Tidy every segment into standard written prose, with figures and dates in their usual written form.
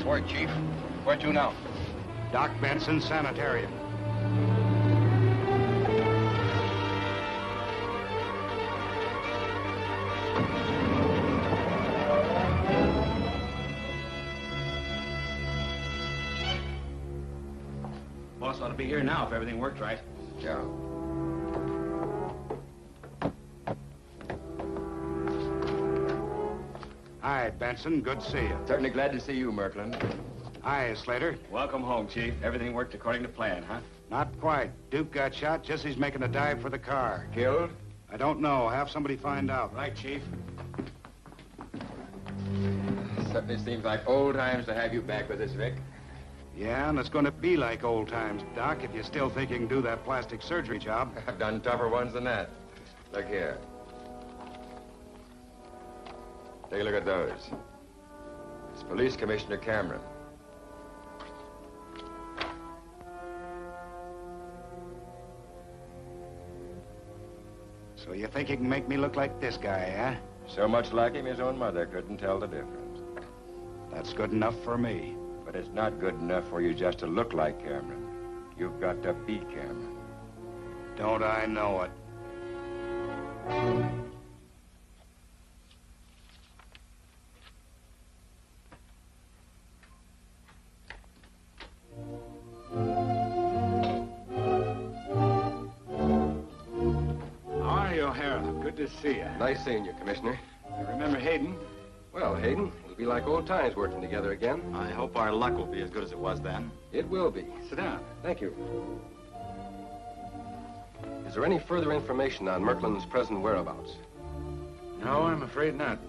work, Chief. Where to now? Doc Benson Sanitarium. Boss ought to be here now if everything worked right. Yeah. Hi, Benson. Good to see you. Certainly glad to see you, Murkland. Hi, Slater. Welcome home, Chief. Everything worked according to plan, huh? Not quite. Duke got shot. Jesse's making a dive for the car. Killed? I don't know. Have somebody find out. Right, Chief. Certainly seems like old times to have you back with us, Vic. Yeah, and it's going to be like old times, Doc, if you still think you can do that plastic surgery job. I've done tougher ones than that. Look here. Take a look at those. It's Police Commissioner Cameron. So you think you can make me look like this guy, eh? So much like him, his own mother couldn't tell the difference. That's good enough for me. But it's not good enough for you just to look like Cameron. You've got to be Cameron. Don't I know it? How are you, O'Hara? Good to see you. Nice seeing you, Commissioner. You remember Hayden? Well, Hayden, it'll be like old times working together again. I hope our luck will be as good as it was then. It will be. Sit down. Thank you. Is there any further information on Murkland's present whereabouts? No, I'm afraid not.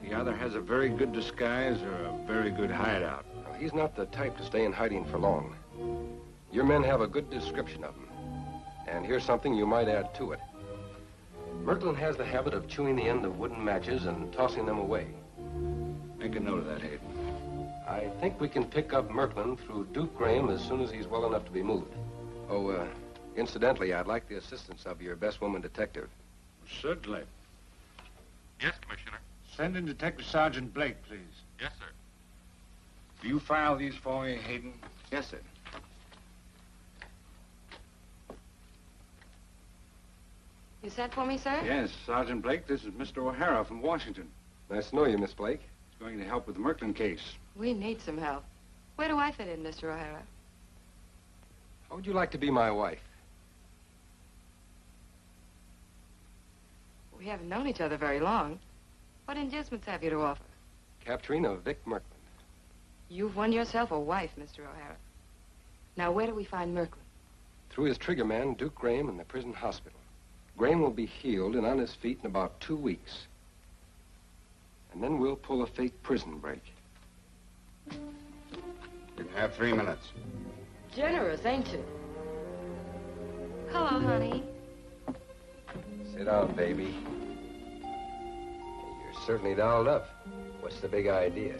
He either has a very good disguise or a very good hideout. Well, he's not the type to stay in hiding for long. Your men have a good description of him. And here's something you might add to it. Murkland has the habit of chewing the end of wooden matches and tossing them away. Make a note of that, Hayden. I think we can pick up Murkland through Duke Graham as soon as he's well enough to be moved. Oh, incidentally, I'd like the assistance of your best woman detective. Certainly. Yes, Commissioner. Send in Detective Sergeant Blake, please. Yes, sir. Do you file these for me, Hayden? Yes, sir. You sent for me, sir? Yes, Sergeant Blake, this is Mr. O'Hara from Washington. Nice to know you, Miss Blake. He's going to help with the Murkland case. We need some help. Where do I fit in, Mr. O'Hara? How would you like to be my wife? We haven't known each other very long. What inducements have you to offer? Capturing of Vic Murkland. You've won yourself a wife, Mr. O'Hara. Now, where do we find Murkland? Through his trigger man, Duke Graham, in the prison hospital. Graham will be healed and on his feet in about 2 weeks. And then we'll pull a fake prison break. You can have 3 minutes. Generous, ain't you? Hello, honey. Sit down, baby. You're certainly dolled up. What's the big idea?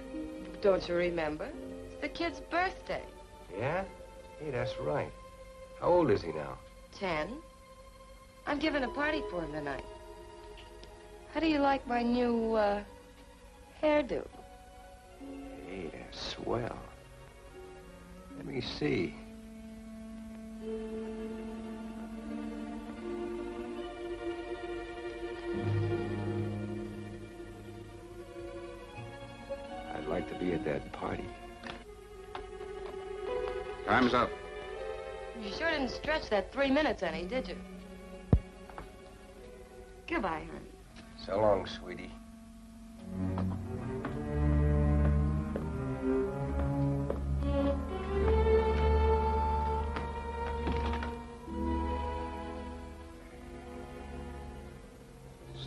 Don't you remember? It's the kid's birthday. Yeah? Hey, that's right. How old is he now? 10. I'm giving a party for him tonight. How do you like my new, hairdo? Hey, that's swell. Let me see. I'd like to be at that party. Time's up. You sure didn't stretch that 3 minutes any, did you? Goodbye, honey. So long, sweetie.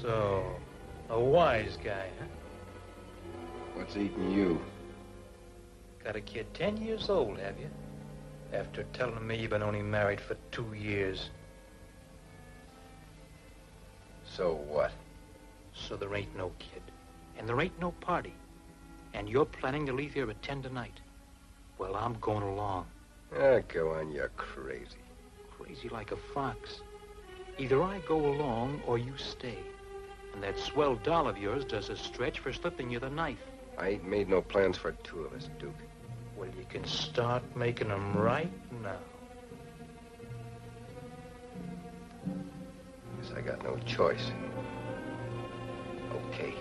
So, a wise guy, huh? What's eating you? Got a kid 10 years old, have you? After telling me you've been only married for 2 years. So what? So there ain't no kid. And there ain't no party. And you're planning to leave here at 10 tonight. Well, I'm going along. Ah, go on, you're crazy. Crazy like a fox. Either I go along or you stay. And that swell doll of yours does a stretch for slipping you the knife. I ain't made no plans for 2 of us, Duke. Well, you can start making them right now. Guess I got no choice. Okay.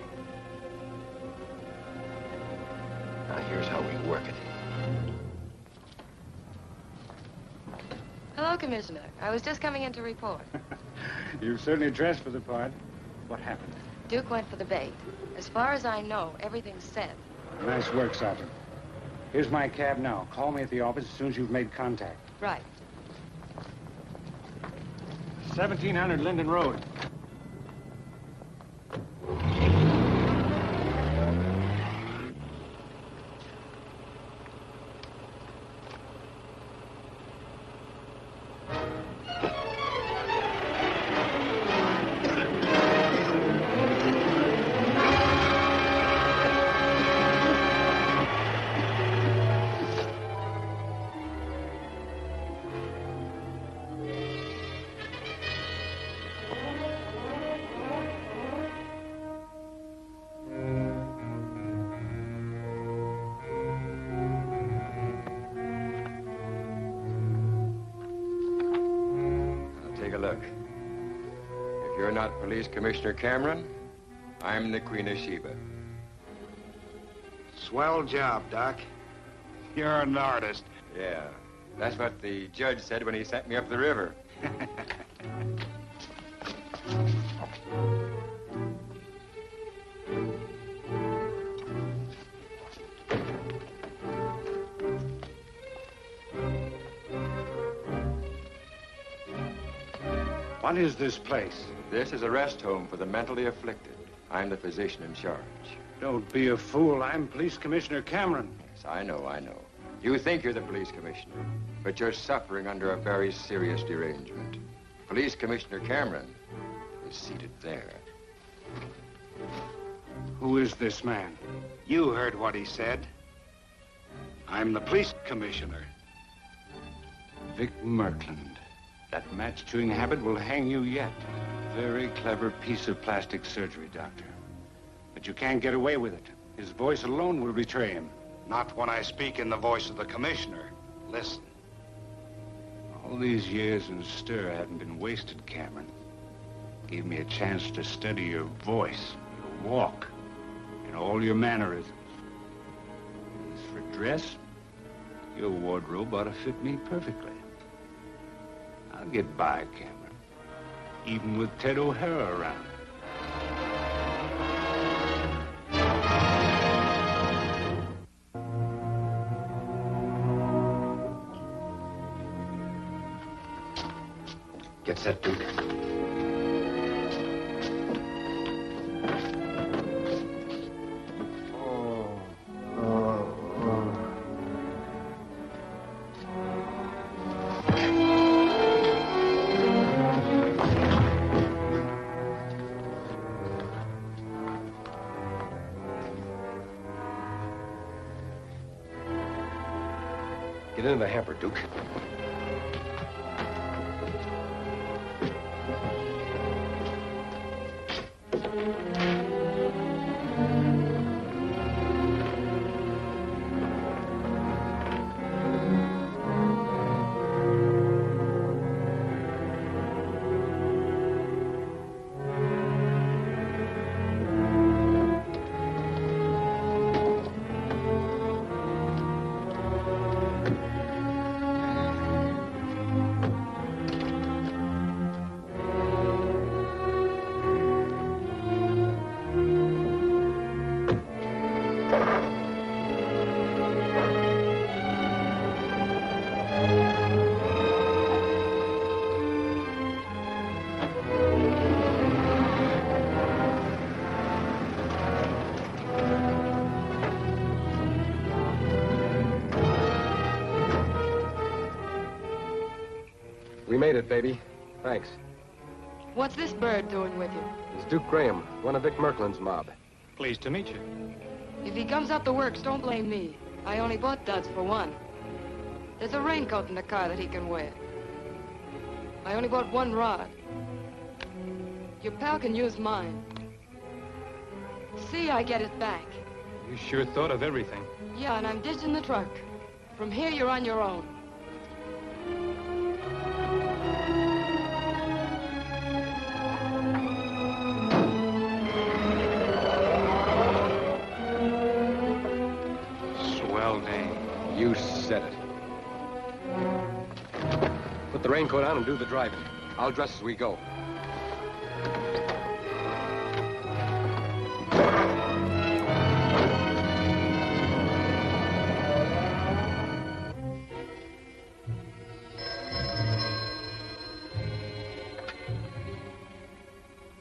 Now here's how we work it. Hello, Commissioner. I was just coming in to report. You've certainly dressed for the part. What happened? Duke went for the bait. As far as I know, everything's set. Nice work, Sergeant. Here's my cab now. Call me at the office as soon as you've made contact. Right. 1700 Linden Road. Look, if you're not Police Commissioner Cameron, I'm the Queen of Sheba. Swell job, Doc. You're an artist. Yeah, that's what the judge said when he sent me up the river. What is this place? This is a rest home for the mentally afflicted. I'm the physician in charge. Don't be a fool. I'm Police Commissioner Cameron. Yes, I know. You think you're the police commissioner, but you're suffering under a very serious derangement. Police Commissioner Cameron is seated there. Who is this man? You heard what he said. I'm the police commissioner. Vic Murkland. That match-chewing habit will hang you yet. Very clever piece of plastic surgery, Doctor. But you can't get away with it. His voice alone will betray him. Not when I speak in the voice of the commissioner. Listen. All these years in stir haven't been wasted, Cameron. Gave me a chance to study your voice, your walk, and all your mannerisms. As for dress, your wardrobe ought to fit me perfectly. I'll get by, Cameron, even with Ted O'Hara around. Get set, Duke. Get into the hamper, Duke. We made it, baby. Thanks. What's this bird doing with you? It's Duke Graham, one of Vic Murkland's mob. Pleased to meet you. If he comes up the works, don't blame me. I only bought duds for one. There's a raincoat in the car that he can wear. I only bought one rod. Your pal can use mine. See, I get it back. You sure thought of everything. Yeah, and I'm ditching the truck. From here, you're on your own. Swell day. You said it. Put the raincoat on and do the driving. I'll dress as we go.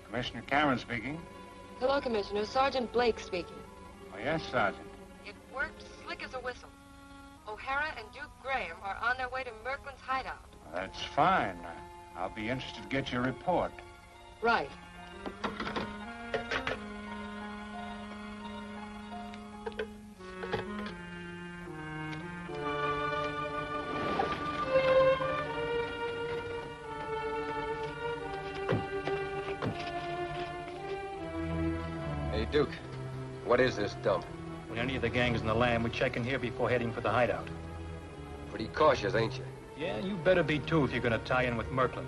Commissioner Cameron speaking. Hello, Commissioner. Sergeant Blake speaking. Oh, yes, Sergeant. It worked slick as a whistle. O'Hara and Duke Graham are on their way to Murkland's hideout. That's fine. I'll be interested to get your report. Right. Hey, Duke, what is this dump? When any of the gang's in the land, we check in here before heading for the hideout. Pretty cautious, ain't you? Yeah, you better be too if you're gonna tie in with Murkland.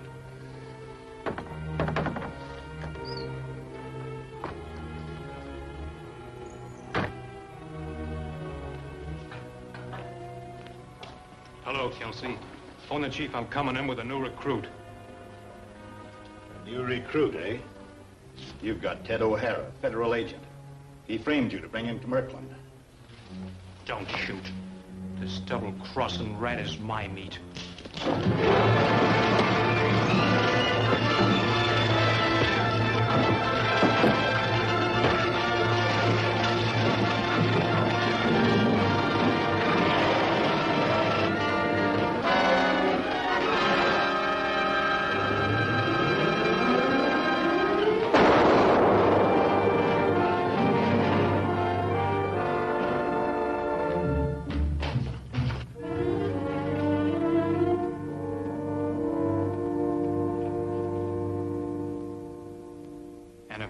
Hello, Kelsey. Phone the chief I'm coming in with a new recruit. A new recruit, eh? You've got Ted O'Hara, federal agent. He framed you to bring him to Murkland. Don't shoot. This double-crossing rat is my meat.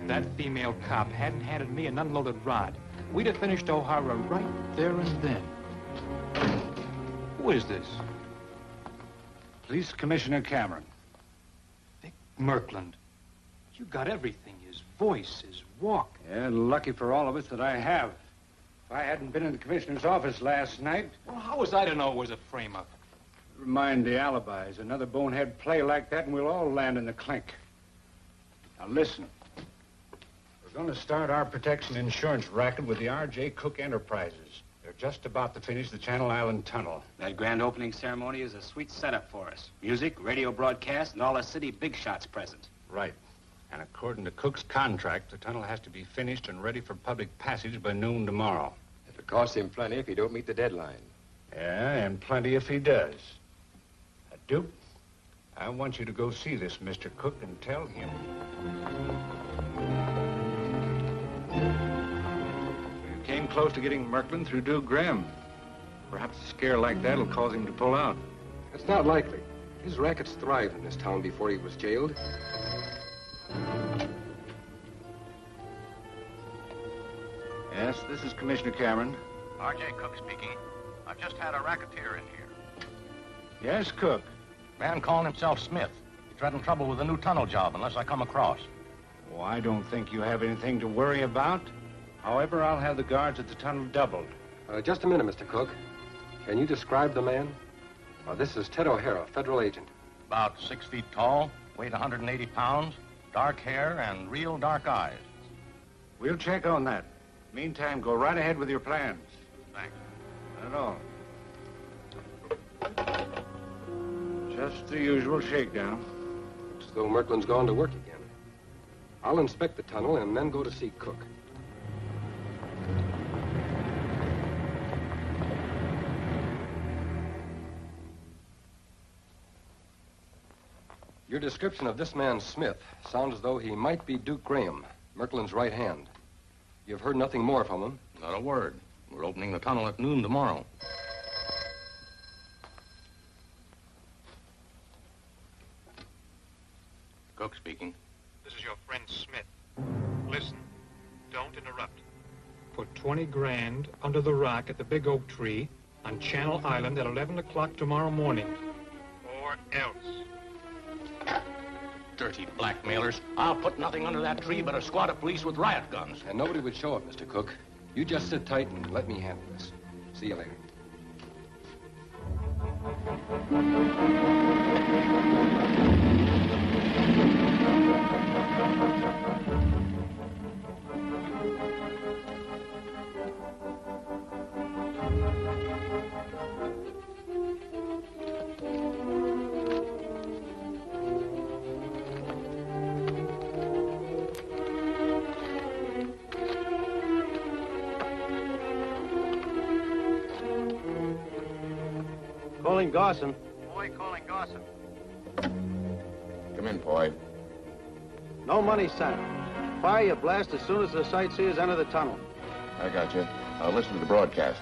That female cop hadn't handed me an unloaded rod, we'd have finished O'Hara right there and then. Who is this? Police Commissioner Cameron. Vic Murkland. You got everything, his voice, his walk. Yeah, lucky for all of us that I have. If I hadn't been in the commissioner's office last night... Well, how was I to know it was a frame-up? Remind the alibis. Another bonehead play like that and we'll all land in the clink. Now listen. We're going to start our protection insurance racket with the R.J. Cook Enterprises. They're just about to finish the Channel Island Tunnel. That grand opening ceremony is a sweet setup for us. Music, radio broadcast, and all the city big shots present. Right. And according to Cook's contract, the tunnel has to be finished and ready for public passage by noon tomorrow. It'll cost him plenty if he don't meet the deadline. Yeah, and plenty if he does. Duke, I want you to go see this Mr. Cook and tell him. We came close to getting Murkland through Duke Graham. Perhaps a scare like that will cause him to pull out. It's not likely. His rackets thrived in this town before he was jailed. Yes, this is Commissioner Cameron. R.J. Cook speaking. I've just had a racketeer in here. Yes, Cook. Man calling himself Smith. He's having trouble with a new tunnel job unless I come across. Oh, I don't think you have anything to worry about. However, I'll have the guards at the tunnel doubled. Just a minute, Mr. Cook. Can you describe the man? This is Ted O'Hara, federal agent. About 6 feet tall, weighed 180 pounds, dark hair and real dark eyes. We'll check on that. Meantime, go right ahead with your plans. Thanks. Not at all. Just the usual shakedown. Looks as though Murkland's gone to work again. I'll inspect the tunnel and then go to see Cook. Your description of this man, Smith, sounds as though he might be Duke Graham, Murkland's right hand. You've heard nothing more from him? Not a word. We're opening the tunnel at noon tomorrow. Cook speaking. This is your friend Smith. Listen, don't interrupt. Put 20 grand under the rock at the big oak tree on Channel Island at 11 o'clock tomorrow morning. Or else. Dirty blackmailers. I'll put nothing under that tree but a squad of police with riot guns. And nobody would show up, Mr. Cook. You just sit tight and let me handle this. See you later. Calling Garson. Boy calling Gossip. Come in, boy. No money sent. Fire your blast as soon as the sightseers enter the tunnel. I got you. I'll listen to the broadcast.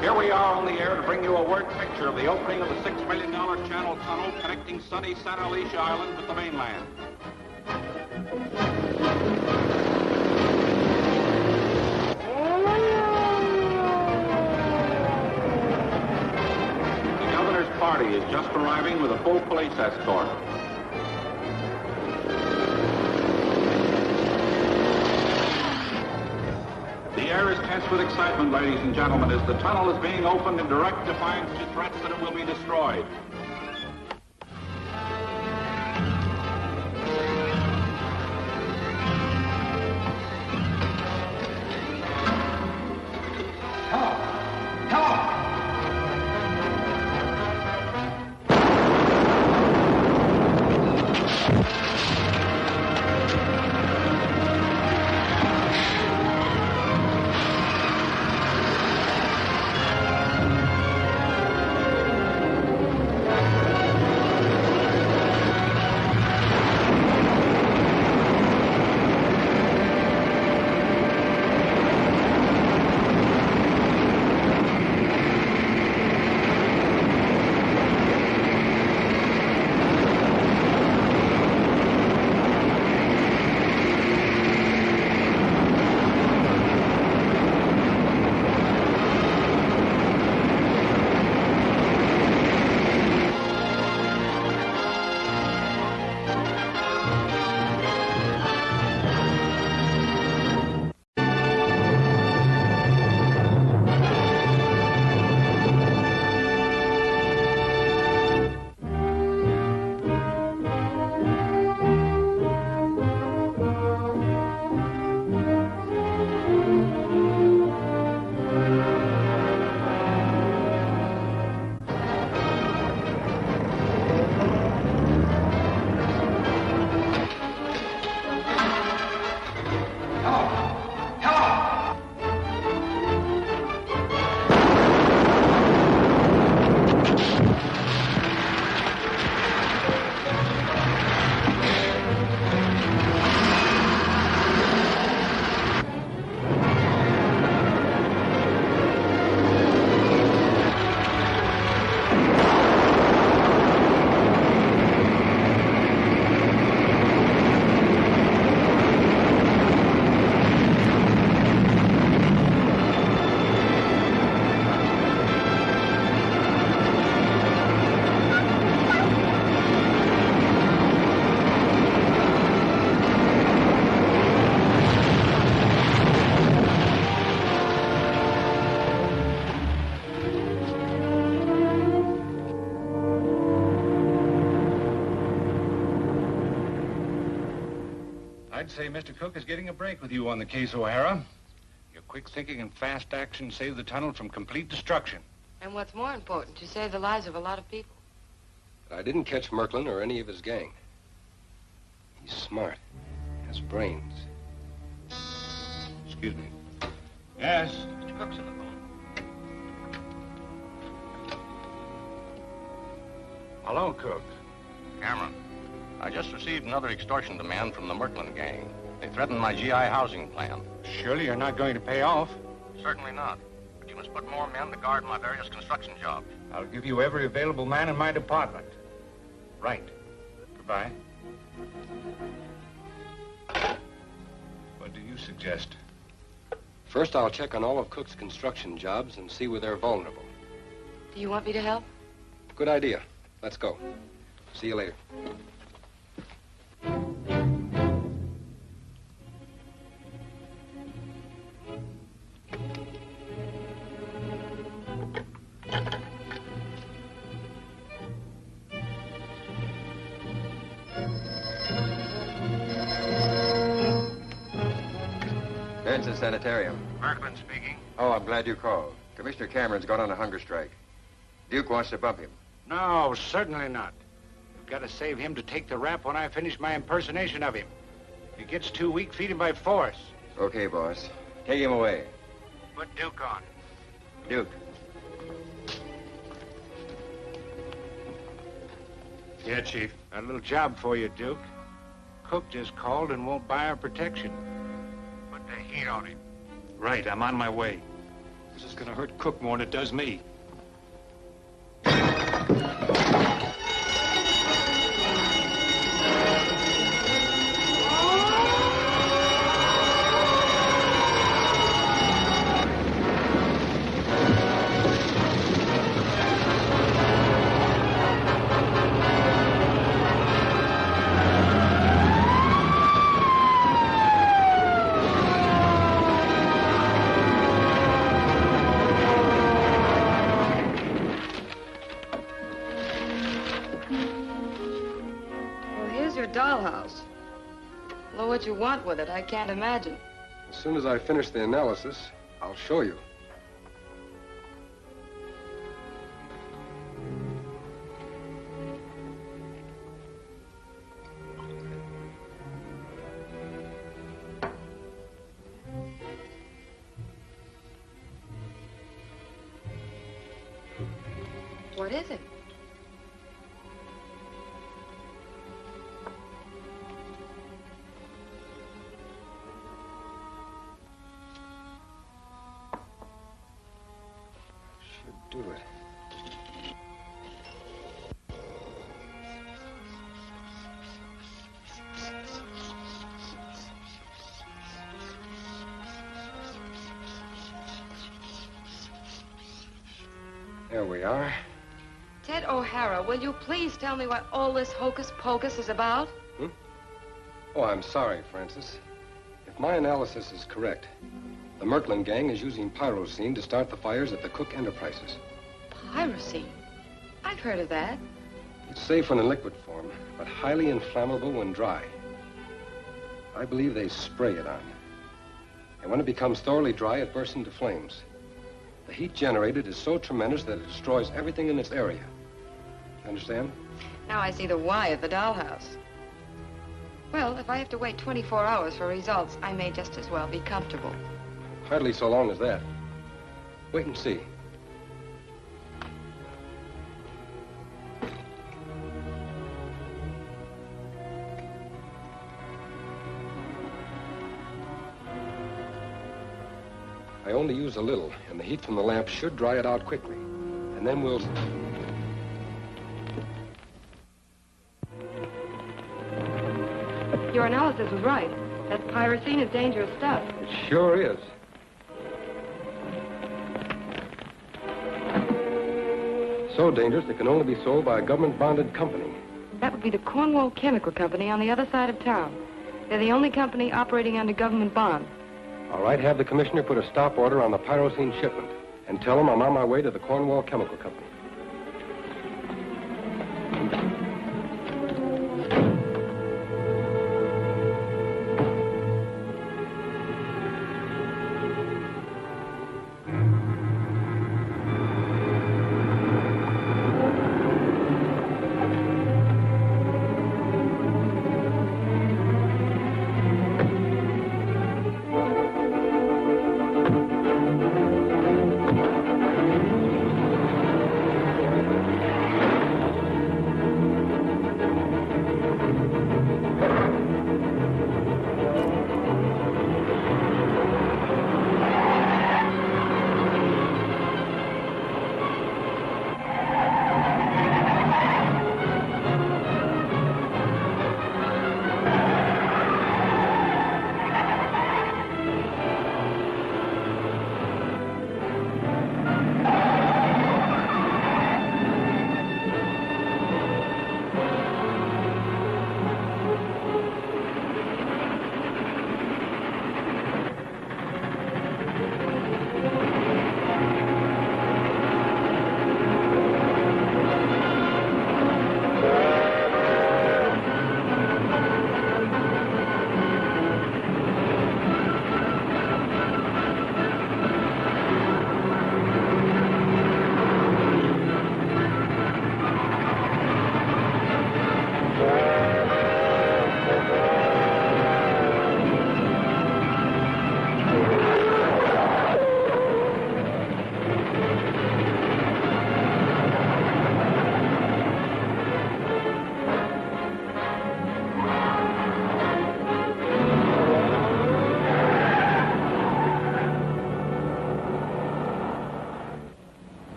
Here we are on the air to bring you a word picture of the opening of the $6 million channel tunnel connecting sunny Santa Alicia Island with the mainland. The governor's party is just arriving with a full police escort. The air is tense with excitement, ladies and gentlemen, as the tunnel is being opened in direct defiance to threats that it will be destroyed. I'd say Mr. Cook is getting a break with you on the case, O'Hara. Your quick thinking and fast action saved the tunnel from complete destruction. And what's more important, you saved the lives of a lot of people. I didn't catch Murkland or any of his gang. He's smart, has brains. Excuse me. Yes? Mr. Cook's on the phone. Hello, Cook. Cameron. I just received another extortion demand from the Murkland gang. They threatened my GI housing plan. Surely you're not going to pay off. Certainly not. But you must put more men to guard my various construction jobs. I'll give you every available man in my department. Right. Goodbye. What do you suggest? First, I'll check on all of Cook's construction jobs and see where they're vulnerable. Do you want me to help? Good idea. Let's go. See you later. Benson Sanitarium. Murkland speaking. Oh, I'm glad you called. Commissioner Cameron's gone on a hunger strike. Duke wants to bump him. No, certainly not. We've got to save him to take the rap when I finish my impersonation of him. If he gets too weak, feed him by force. Okay, boss. Take him away. Put Duke on. Duke. Yeah, Chief. Got a little job for you, Duke. Cook just called and won't buy our protection. Put the heat on him. Right, I'm on my way. This is gonna hurt Cook more than it does me. Dollhouse. Well, what you want with it, I can't imagine. As soon as I finish the analysis, I'll show you. What is it? Do it. There we are. Ted O'Hara, will you please tell me what all this hocus pocus is about? Oh, I'm sorry, Francis. If my analysis is correct, the Murkland gang is using pyrocene to start the fires at the Cook Enterprises. Pyrocene? I've heard of that. It's safe when in liquid form, but highly inflammable when dry. I believe they spray it on. And when it becomes thoroughly dry, it bursts into flames. The heat generated is so tremendous that it destroys everything in its area. You understand? Now I see the why of the dollhouse. Well, if I have to wait 24 hours for results, I may just as well be comfortable. Hardly so long as that. Wait and see. I only use a little, and the heat from the lamp should dry it out quickly. And then we'll... Your analysis was right. That pyrocene is dangerous stuff. It sure is. So dangerous it can only be sold by a government-bonded company. That would be the Cornwall Chemical Company on the other side of town. They're the only company operating under government bond. All right, have the commissioner put a stop order on the pyrocene shipment and tell him I'm on my way to the Cornwall Chemical Company.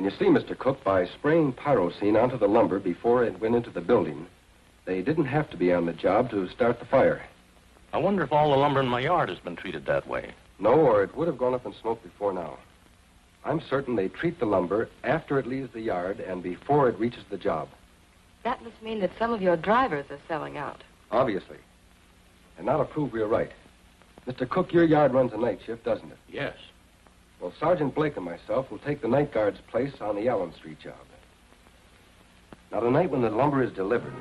You see, Mr. Cook, by spraying pyrocene onto the lumber before it went into the building, they didn't have to be on the job to start the fire. I wonder if all the lumber in my yard has been treated that way. No, or it would have gone up in smoke before now. I'm certain they treat the lumber after it leaves the yard and before it reaches the job. That must mean that some of your drivers are selling out. Obviously. And now to prove we're right. Mr. Cook, your yard runs a night shift, doesn't it? Yes. Well, Sergeant Blake and myself will take the night guard's place on the Allen Street job. Now, tonight when the lumber is delivered,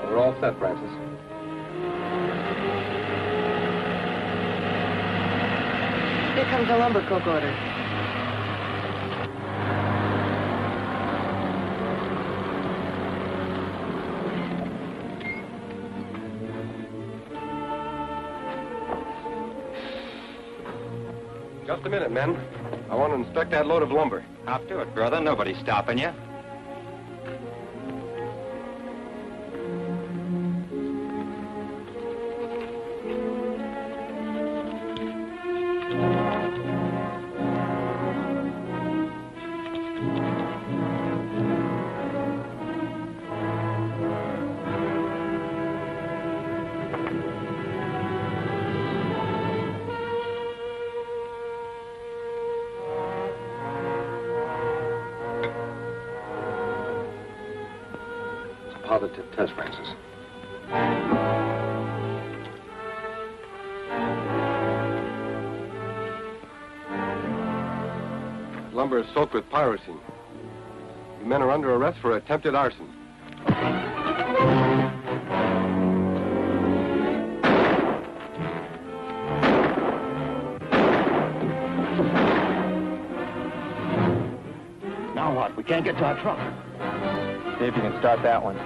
we're all set, Francis. Here comes the lumber cook order. Just a minute, men. I want to inspect that load of lumber. Hop to it, brother. Nobody's stopping you. Positive test, Francis. Lumber is soaked with pyrocene. You men are under arrest for attempted arson. Now what? We can't get to our truck. See if you can start that one.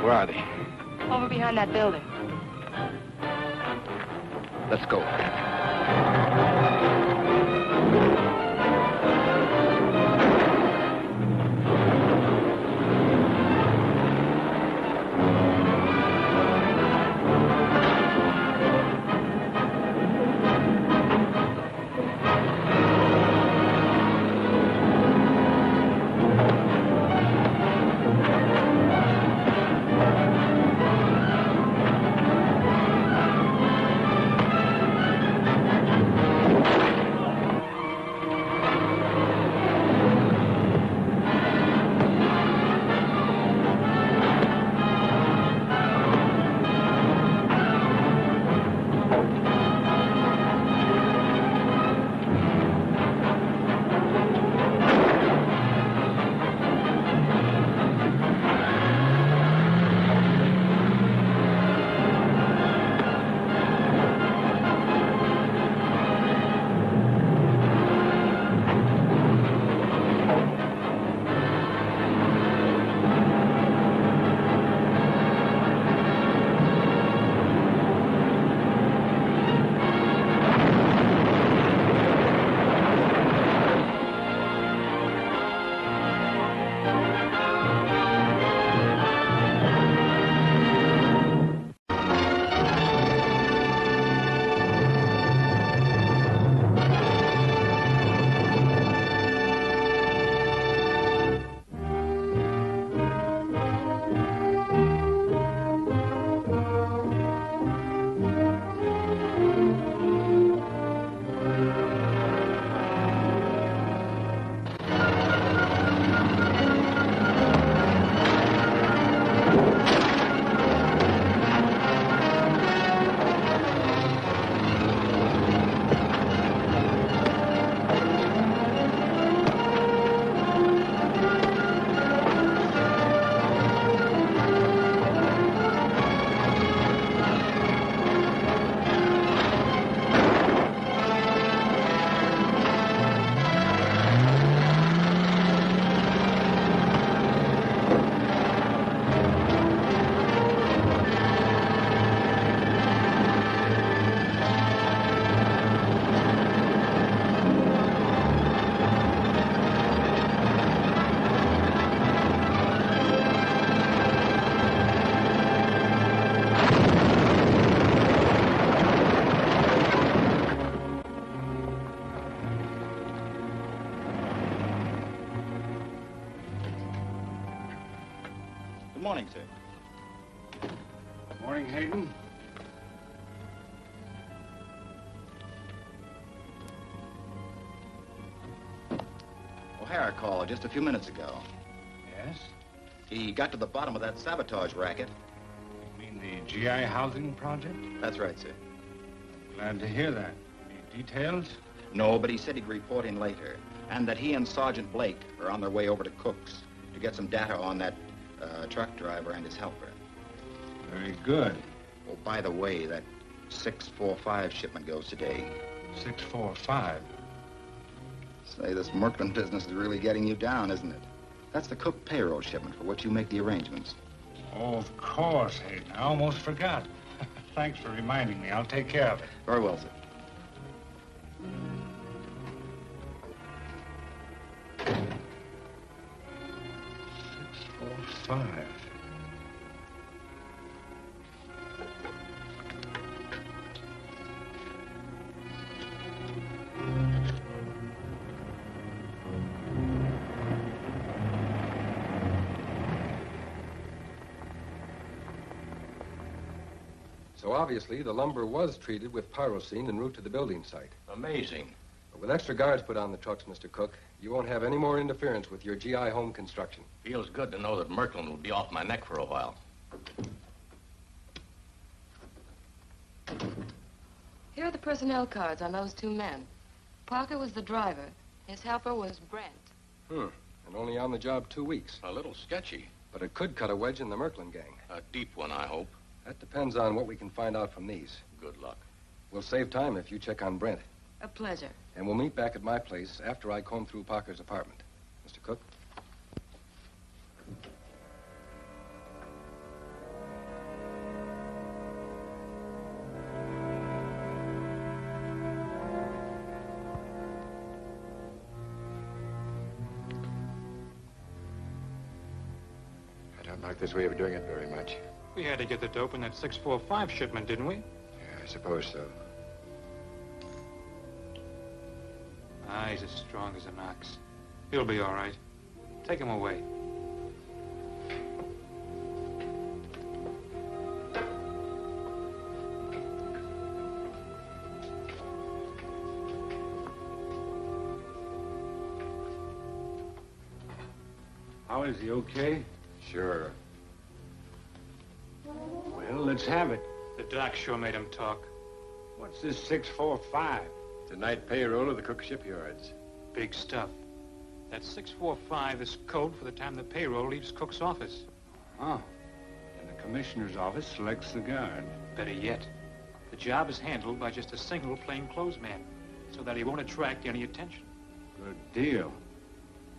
Where are they? Over behind that building. Let's go. morning, sir. Morning, Hayden. O'Hara called just a few minutes ago. Yes? He got to the bottom of that sabotage racket. You mean the GI housing project? That's right, sir. Glad to hear that. Any details? No, but he said he'd report in later. And that he and Sergeant Blake are on their way over to Cook's to get some data on that truck driver and his helper. Very good. Oh, by the way, that 645 shipment goes today. 645? Say, this Murkland business is really getting you down, isn't it? That's the Cook payroll shipment for which you make the arrangements. Oh, of course, Hayden. I almost forgot. Thanks for reminding me. I'll take care of it. Very well, sir. Five. So obviously, the lumber was treated with pyrocene en route to the building site. Amazing. But with extra guards put on the trucks, Mr. Cook, you won't have any more interference with your GI home construction. Feels good to know that Murkland will be off my neck for a while. Here are the personnel cards on those two men. Parker was the driver. His helper was Brent. And only on the job 2 weeks. A little sketchy. But it could cut a wedge in the Murkland gang. A deep one, I hope. That depends on what we can find out from these. Good luck. We'll save time if you check on Brent. A pleasure. And we'll meet back at my place after I comb through Parker's apartment. Mr. Cook? I don't like this way of doing it very much. We had to get the dope in that 645 shipment, didn't we? Yeah, I suppose so. Ah, he's as strong as an ox. He'll be all right. Take him away. How is he, okay? Sure. Well, let's have it. The doc sure made him talk. What's this 645? Tonight payroll of the Cook shipyards. Big stuff. That 645 is code for the time the payroll leaves Cook's office. Oh. And the commissioner's office selects the guard. Better yet, the job is handled by just a single plainclothes man, so that he won't attract any attention. Good deal.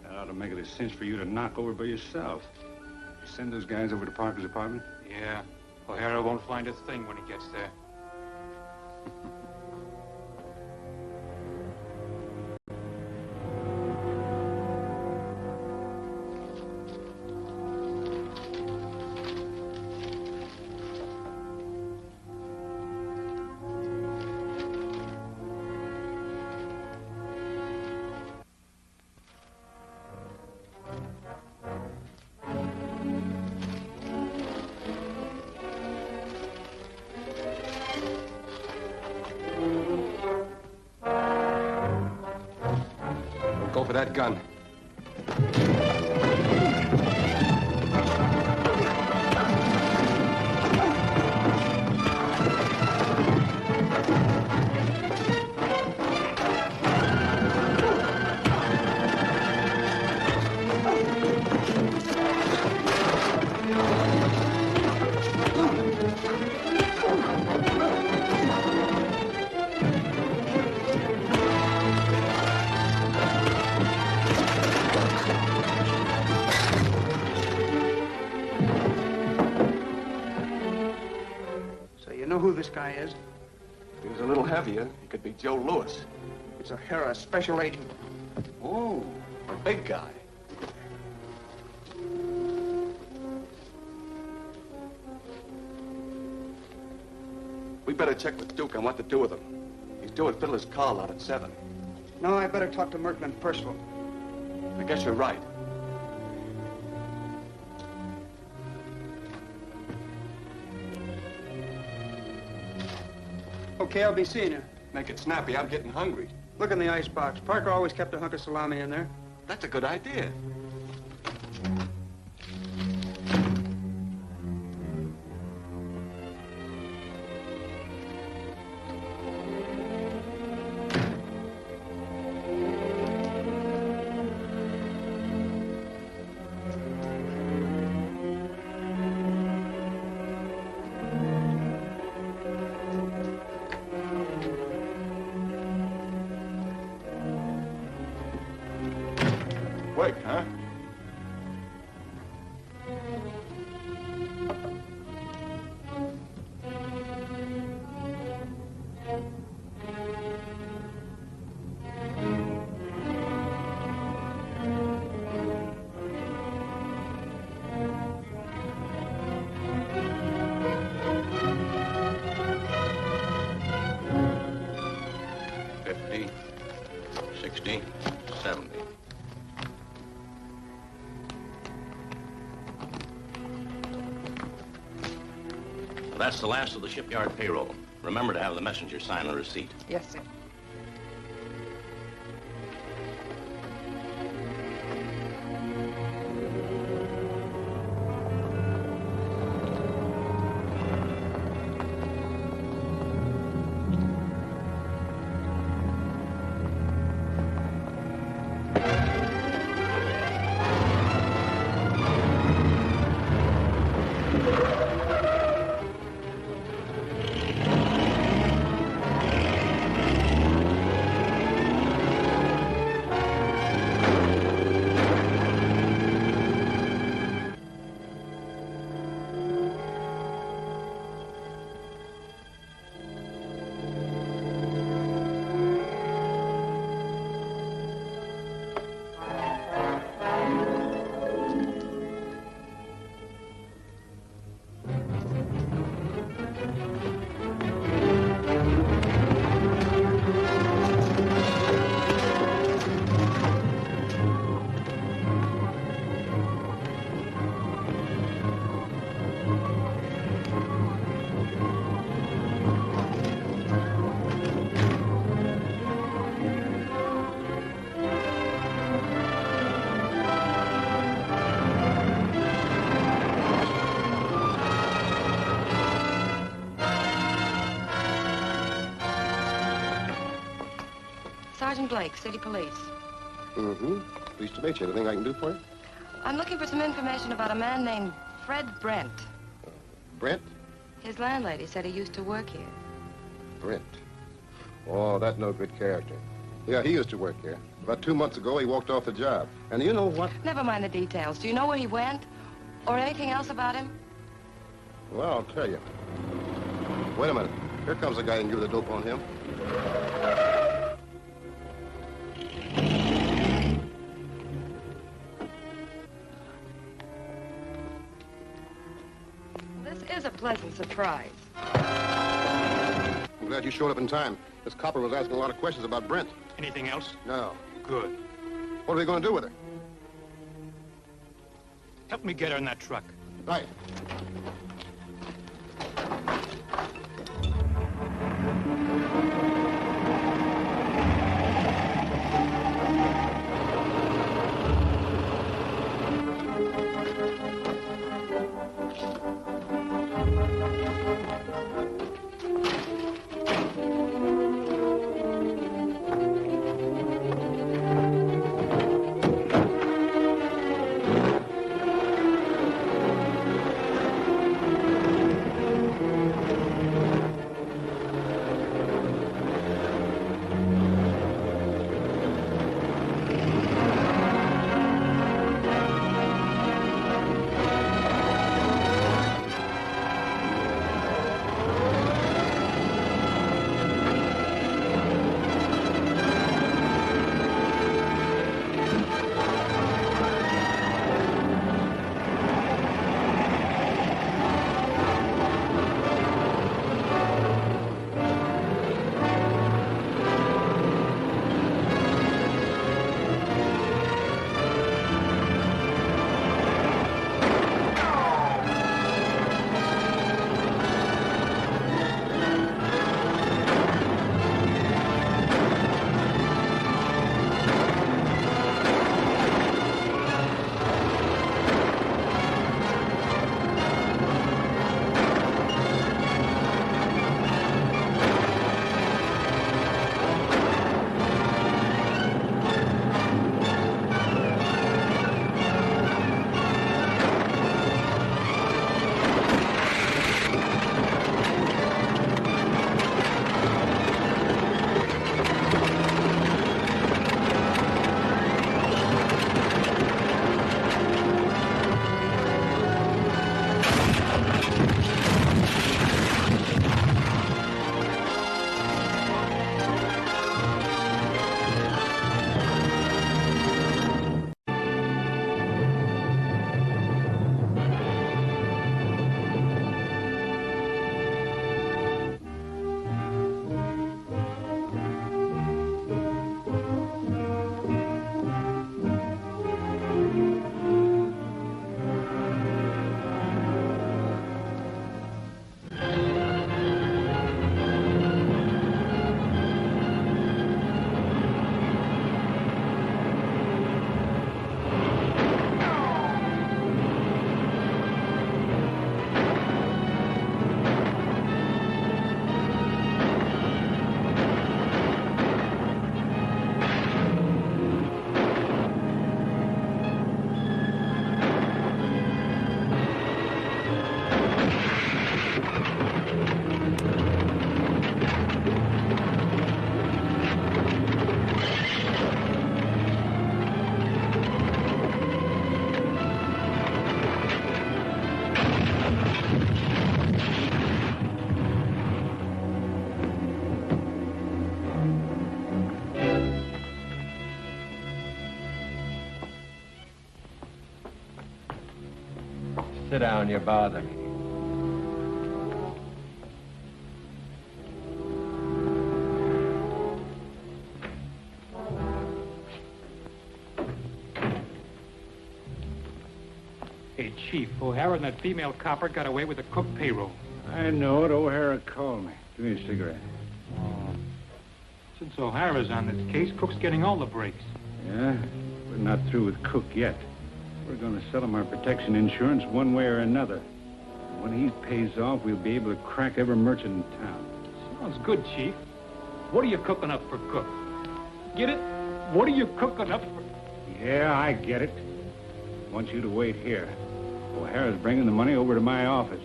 That ought to make it a cinch for you to knock over by yourself. You send those guys over to Parker's apartment? Yeah. O'Hara won't find a thing when he gets there. Go for that gun. Who this guy is? If he was a little heavier, he could be Joe Lewis. It's O'Hara, special agent. Oh, a big guy. We better check with Duke on what to do with him. He's doing Fiddler's call out at 7. No, I better talk to Murkland personally. I guess you're right. Okay, I'll be seeing you. Make it snappy. I'm getting hungry. Look in the icebox. Parker always kept a hunk of salami in there. That's a good idea. Quick, huh? $50, $60, $70. That's the last of the shipyard payroll. Remember to have the messenger sign the receipt. Yes, sir. Sergeant Blake, City Police. Mm-hmm. Pleased to meet you. Anything I can do for you? I'm looking for some information about a man named Fred Brent. Brent? His landlady said he used to work here. Brent. Oh, that no good character. Yeah, he used to work here. About 2 months ago, he walked off the job. And you know what? Never mind the details. Do you know where he went? Or anything else about him? Well, I'll tell you. Wait a minute. Here comes the guy who can give the dope on him. This is a pleasant surprise. I'm glad you showed up in time. This copper was asking a lot of questions about Brent. Anything else? No. Good. What are we going to do with her? Help me get her in that truck. Right. Sit down, you bother me. Hey, Chief, O'Hara and that female copper got away with the Cook payroll. I know it. O'Hara called me. Give me a cigarette. Since O'Hara's on this case, Cook's getting all the breaks. Yeah? We're not through with Cook yet. We're going to sell him our protection insurance one way or another. When he pays off, we'll be able to crack every merchant in town. Sounds good, Chief. What are you cooking up for Cook? Get it? What are you cooking up for? Yeah, I get it. I want you to wait here. O'Hara's bringing the money over to my office.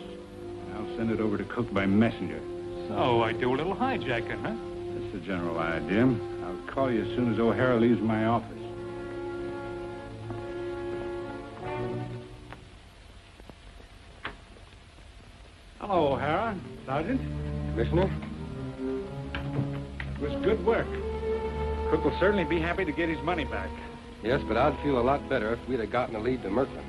I'll send it over to Cook by messenger. So I do a little hijacking, huh? That's the general idea. I'll call you as soon as O'Hara leaves my office. Hello, O'Hara. Sergeant. Commissioner? It was good work. Cook will certainly be happy to get his money back. Yes, but I'd feel a lot better if we'd have gotten a lead to Murkland.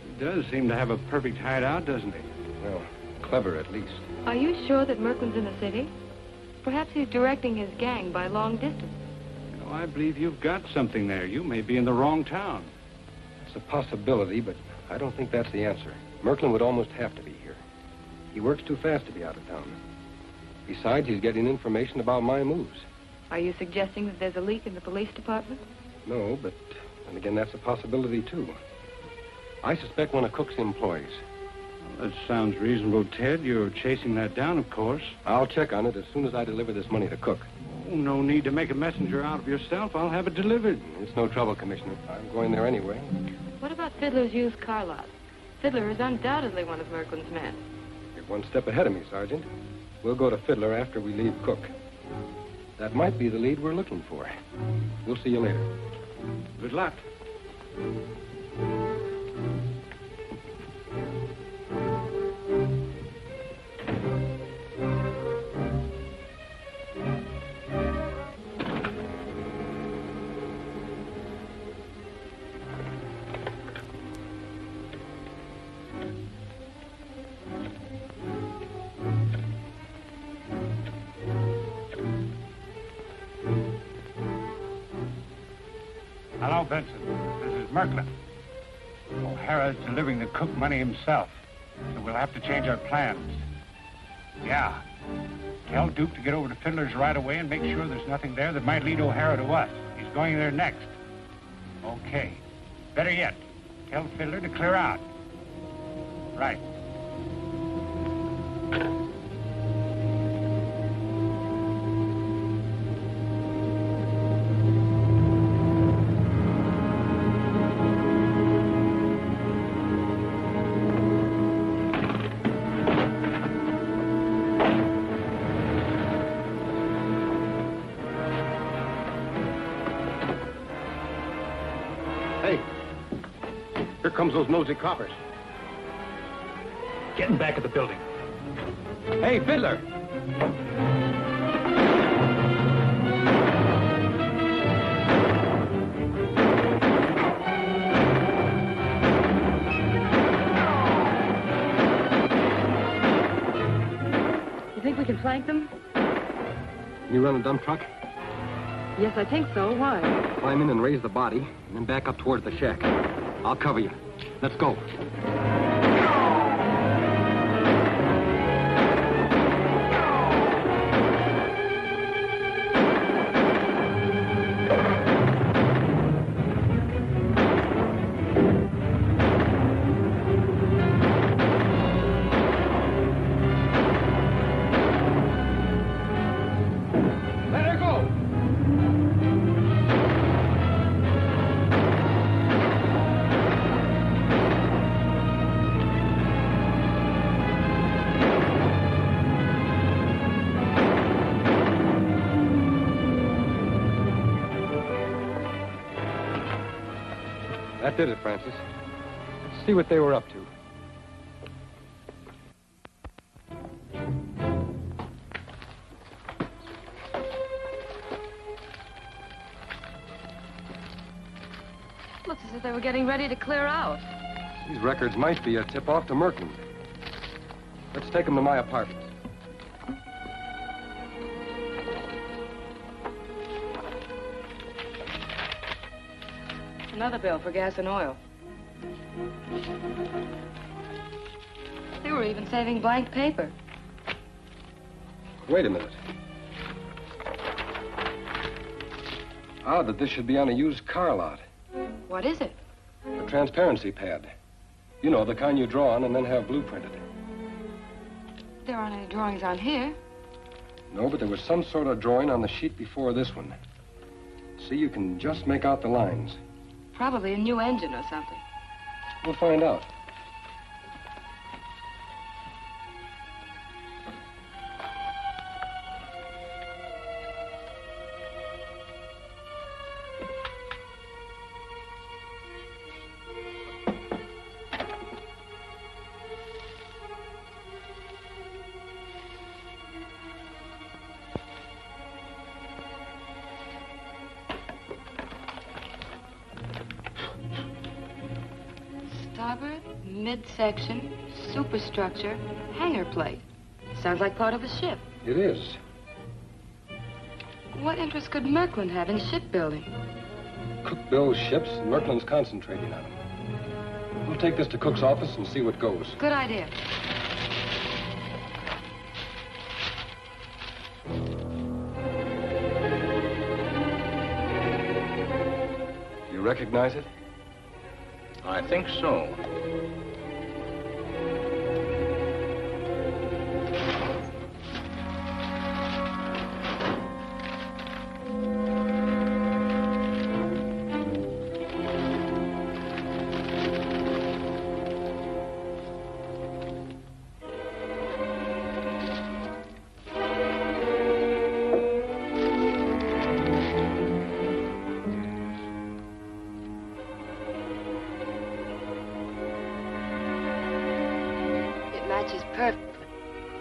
He does seem to have a perfect hideout, doesn't he? Well, clever at least. Are you sure that Murkland's in the city? Perhaps he's directing his gang by long distance. You know, I believe you've got something there. You may be in the wrong town. It's a possibility, but I don't think that's the answer. Murkland would almost have to be here. He works too fast to be out of town. Besides, he's getting information about my moves. Are you suggesting that there's a leak in the police department? No, but then again, that's a possibility, too. I suspect one of Cook's employees. Well, that sounds reasonable, Ted. You're chasing that down, of course. I'll check on it as soon as I deliver this money to Cook. Oh, no need to make a messenger out of yourself. I'll have it delivered. It's no trouble, Commissioner. I'm going there anyway. What about Fiddler's used car lot? Fiddler is undoubtedly one of Murkland's men. You're one step ahead of me, Sergeant. We'll go to Fiddler after we leave Cook. That might be the lead we're looking for. We'll see you later. Good luck. Hello, Benson. This is Murkland. O'Hara's delivering the Cook money himself, so we'll have to change our plans. Yeah. Tell Duke to get over to Fiddler's right away and make sure there's nothing there that might lead O'Hara to us. He's going there next. Okay. Better yet, tell Fiddler to clear out. Right. Here comes those nosy coppers. Getting back at the building. Hey, Fiddler! You think we can flank them? You run a dump truck? Yes, I think so. Why? Climb in and raise the body, and then back up towards the shack. I'll cover you. Let's go. That did it, Francis. Let's see what they were up to. Looks as if they were getting ready to clear out. These records might be a tip-off to Murkland. Let's take him to my apartment. Another bill for gas and oil. They were even saving blank paper. Wait a minute. Odd that this should be on a used car lot. What is it? A transparency pad. You know, the kind you draw on and then have blueprinted. There aren't any drawings on here. No, but there was some sort of drawing on the sheet before this one. See, you can just make out the lines. Probably a new engine or something. We'll find out. Starboard, midsection, superstructure, hangar plate. Sounds like part of a ship. It is. What interest could Murkland have in shipbuilding? Cook builds ships, and Murkland's concentrating on them. We'll take this to Cook's office and see what goes. Good idea. You recognize it? I think so.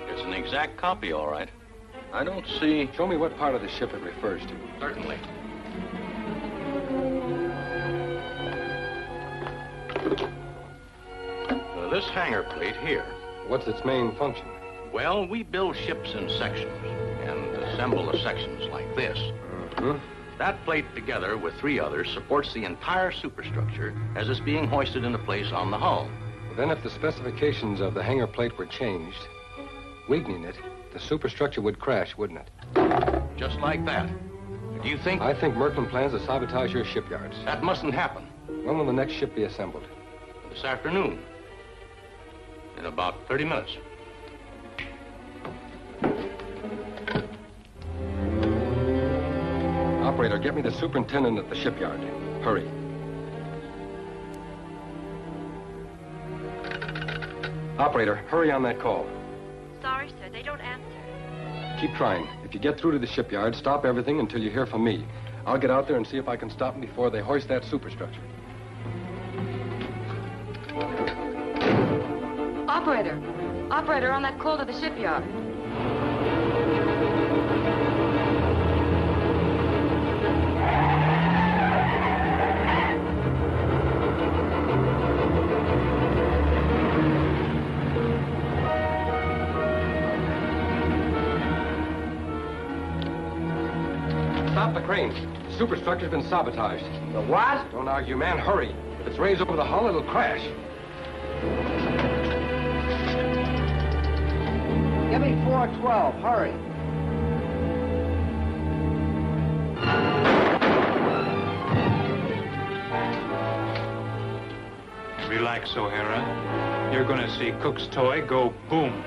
It's an exact copy, all right. I don't see... Show me what part of the ship it refers to. Certainly. This hangar plate here. What's its main function? Well, we build ships in sections and assemble the sections like this. Mm-hmm. That plate, together with 3 others, supports the entire superstructure as it's being hoisted into place on the hull. Then if the specifications of the hangar plate were changed, weakening it, the superstructure would crash, wouldn't it? Just like that. Do you think... I think Murkland plans to sabotage your shipyards. That mustn't happen. When will the next ship be assembled? This afternoon. In about 30 minutes. Operator, get me the superintendent at the shipyard. Hurry. Operator, hurry on that call. Sorry, sir, they don't answer. Keep trying. If you get through to the shipyard, stop everything until you hear from me. I'll get out there and see if I can stop them before they hoist that superstructure. Operator! Operator, on that call to the shipyard. Stop the crane. The superstructure's been sabotaged. The what? Don't argue, man. Hurry. If it's raised over the hull, it'll crash. Give me 412. Hurry. Relax, O'Hara. You're gonna see Cook's toy go boom.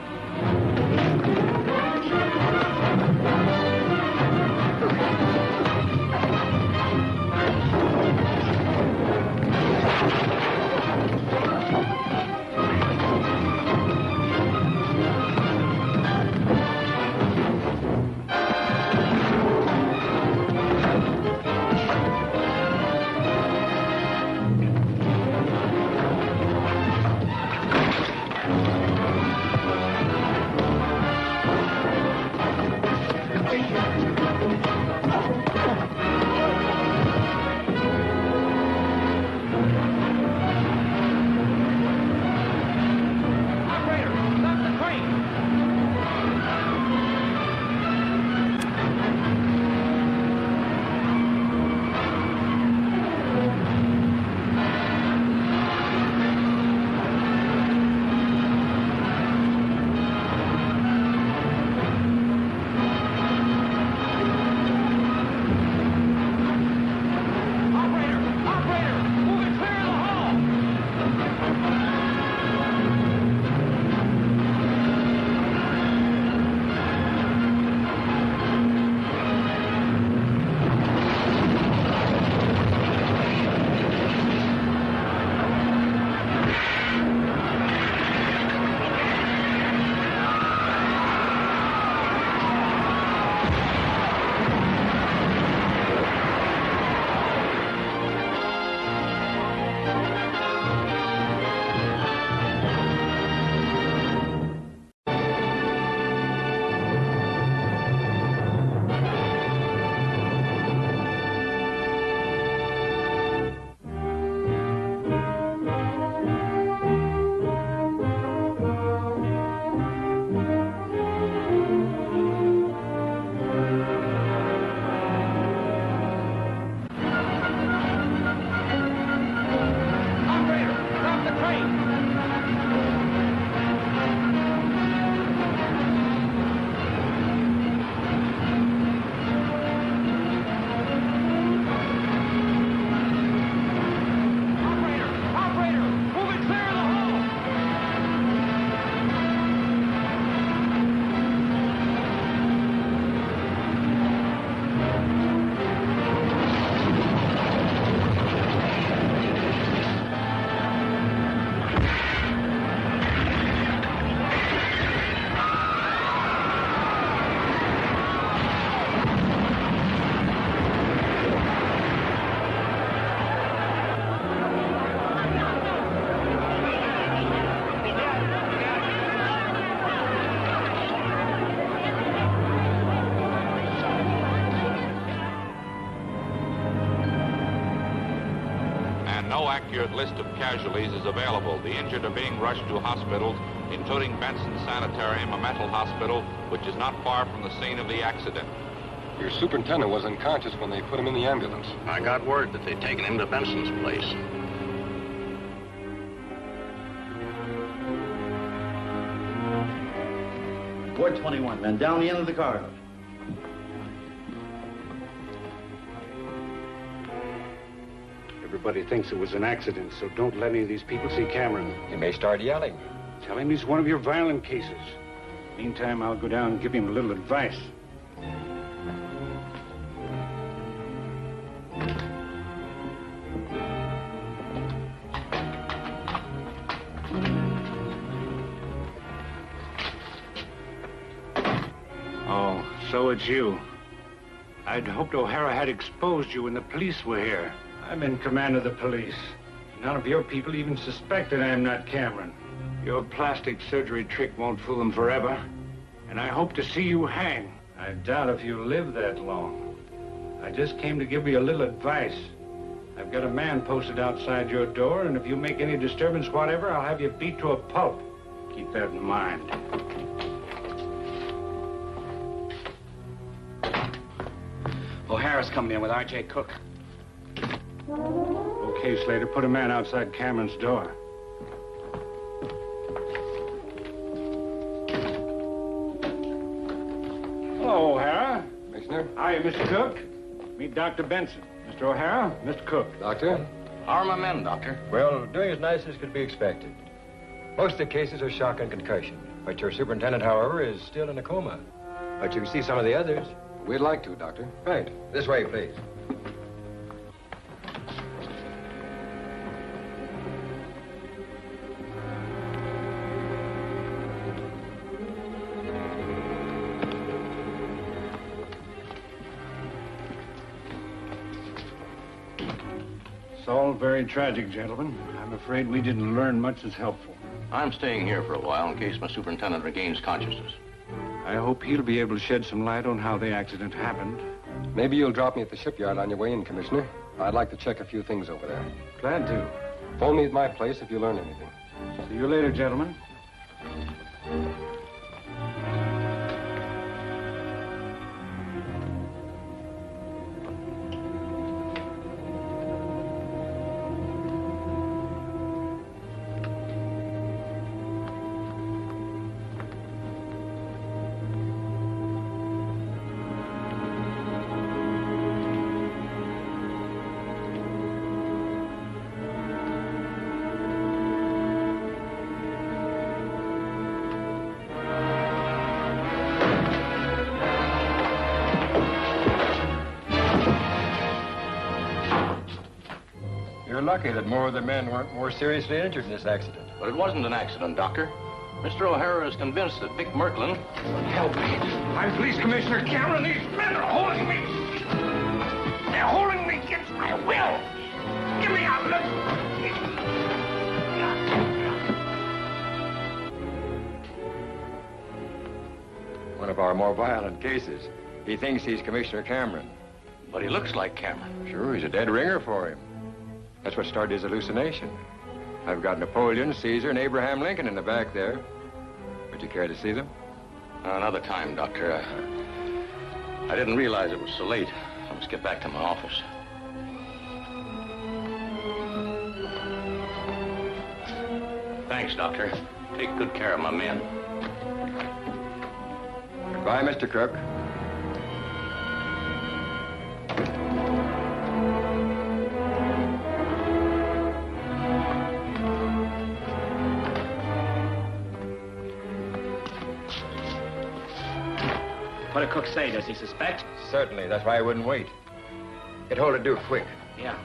accurate list of casualties is available. The injured are being rushed to hospitals, including Benson Sanitarium, a mental hospital, which is not far from the scene of the accident. Your superintendent was unconscious when they put him in the ambulance. I got word that they'd taken him to Benson's place. Ward 21, men, down the end of the corridor. Everybody thinks it was an accident, so don't let any of these people see Cameron. You may start yelling. Tell him he's one of your violent cases. Meantime, I'll go down and give him a little advice. Oh, so it's you. I'd hoped O'Hara had exposed you when the police were here. I'm in command of the police. None of your people even suspect that I am not Cameron. Your plastic surgery trick won't fool them forever. And I hope to see you hang. I doubt if you live that long. I just came to give you a little advice. I've got a man posted outside your door, and if you make any disturbance whatever, I'll have you beat to a pulp. Keep that in mind. O'Hara's coming in with R.J. Cook. Okay, Slater, put a man outside Cameron's door. Hello, O'Hara. Commissioner? Hi, Mr. Cook. Meet Dr. Benson. Mr. O'Hara, Mr. Cook. Doctor? How are my men, Doctor? Well, doing as nice as could be expected. Most of the cases are shock and concussion. But your superintendent, however, is still in a coma. But you can see some of the others. We'd like to, Doctor. Right. This way, please. It's all very tragic, gentlemen. I'm afraid we didn't learn much that's helpful. I'm staying here for a while in case my superintendent regains consciousness. I hope he'll be able to shed some light on how the accident happened. Maybe you'll drop me at the shipyard on your way in, Commissioner. I'd like to check a few things over there. Glad to. Phone me at my place if you learn anything. See you later, gentlemen. You're lucky that more of the men weren't more seriously injured in this accident. But it wasn't an accident, Doctor. Mr. O'Hara is convinced that Vic Murkland... Help me. I'm Police Commissioner Cameron. These men are holding me. They're holding me against my will. Get me out of this. One of our more violent cases. He thinks he's Commissioner Cameron. But he looks like Cameron. Sure, he's a dead ringer for him. That's what started his hallucination. I've got Napoleon, Caesar, and Abraham Lincoln in the back there. Would you care to see them? Another time, Doctor. I didn't realize it was so late. I must get back to my office. Thanks, Doctor. Take good care of my men. Goodbye, Mr. Cook. What did Cook say? Does he suspect? Certainly. That's why I wouldn't wait. Get hold of Duke, quick. Yeah.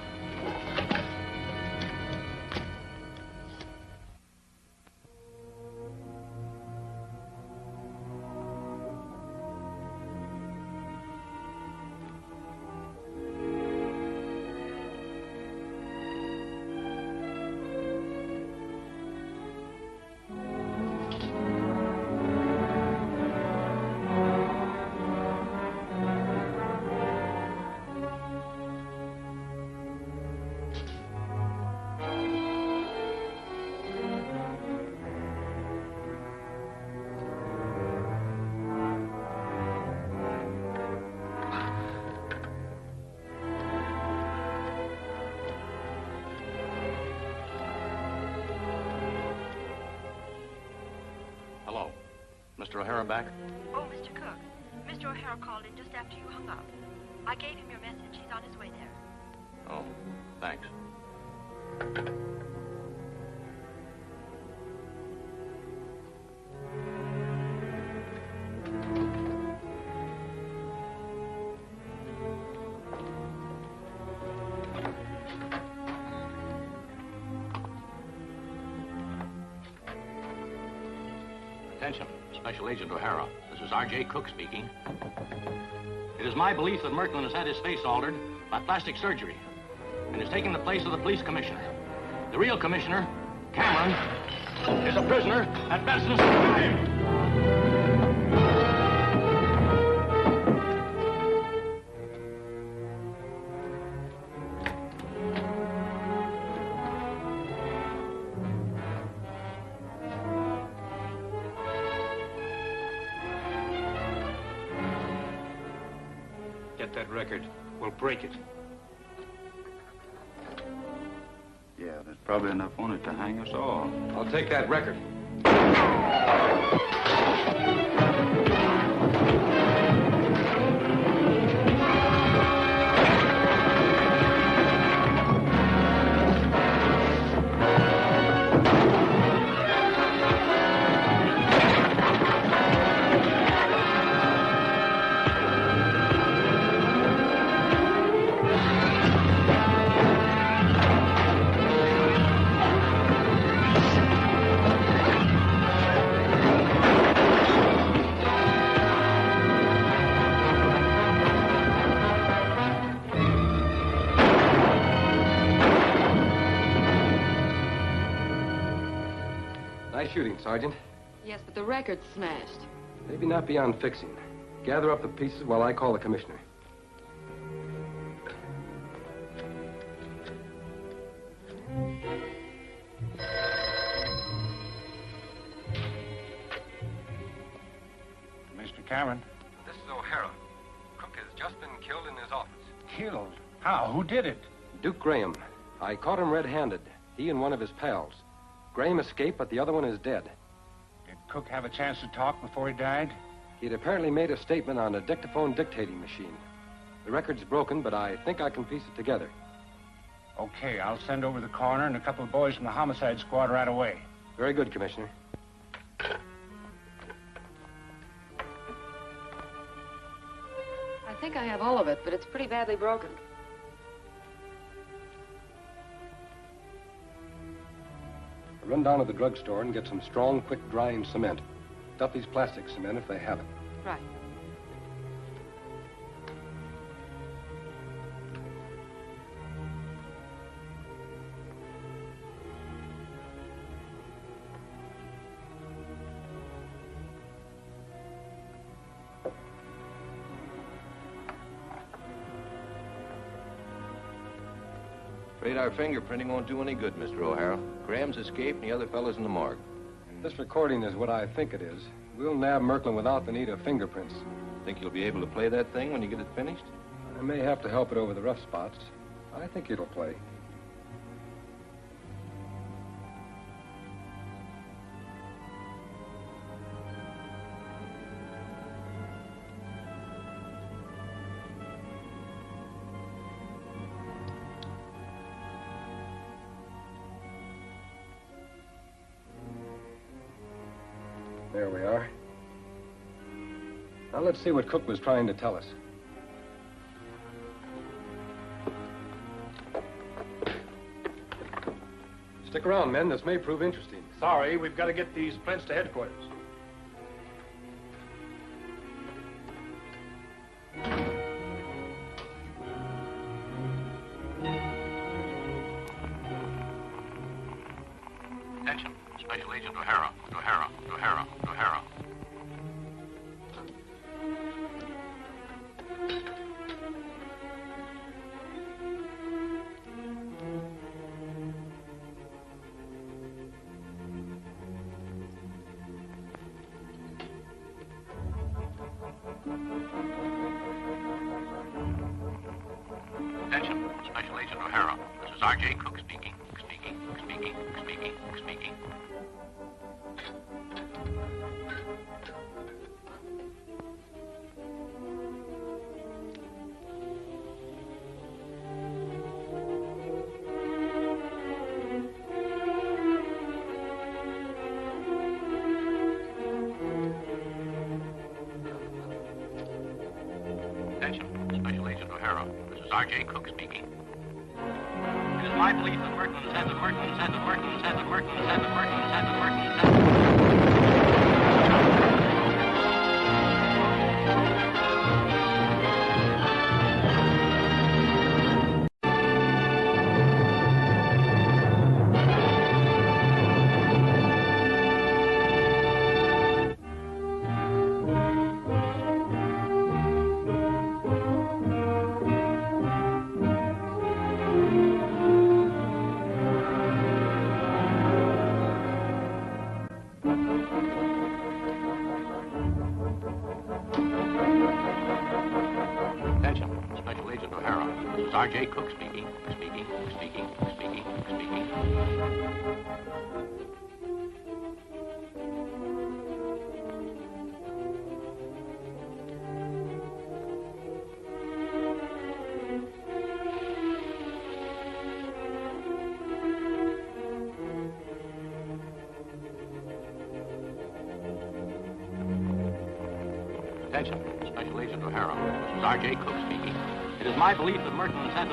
Mr. O'Hara back? Oh, Mr. Cook. Mr. O'Hara called in just after you hung up. I gave him your message. He's on his way there. Oh, thanks. Attention, Special Agent O'Hara. This is R.J. Cook speaking. It is my belief that Murkland has had his face altered by plastic surgery and is taking the place of the police commissioner. The real commissioner, Cameron, is a prisoner at Benson's crime. Get that record. We'll break it. Yeah, there's probably enough on it to hang us all. I'll take that record. Nice shooting, Sergeant. Yes, but the record's smashed. Maybe not beyond fixing. Gather up the pieces while I call the commissioner. Mr. Cameron. This is O'Hara. Cook has just been killed in his office. Killed? How? Who did it? Duke Graham. I caught him red-handed. He and one of his pals. Graham escaped, but the other one is dead. Did Cook have a chance to talk before he died? He'd apparently made a statement on a dictaphone dictating machine. The record's broken, but I think I can piece it together. Okay, I'll send over the coroner and a couple of boys from the homicide squad right away. Very good, Commissioner. I think I have all of it, but it's pretty badly broken. Run down to the drugstore and get some strong, quick-drying cement. Duffy's plastic cement if they have it. Right. Afraid our fingerprinting won't do any good, Mr. O'Hara. Graham's escaped and the other fellow's in the morgue. This recording is what I think it is. We'll nab Murkland without the need of fingerprints. Think you'll be able to play that thing when you get it finished? I may have to help it over the rough spots. I think it'll play. There we are. Now let's see what Cook was trying to tell us. Stick around, men. This may prove interesting. Sorry, we've got to get these prints to headquarters. Attention, Special Agent O'Hara. O'Hara. O'Hara. O'Hara. Attention, Special Agent O'Hara. This is R.J. Cook speaking. O'Hara. This is R.J. Cook speaking. It is my belief that Murkland has R.J. Cook speaking. Attention, Special Agent O'Hara. This is R.J. Cook speaking. It is my belief that Murkland has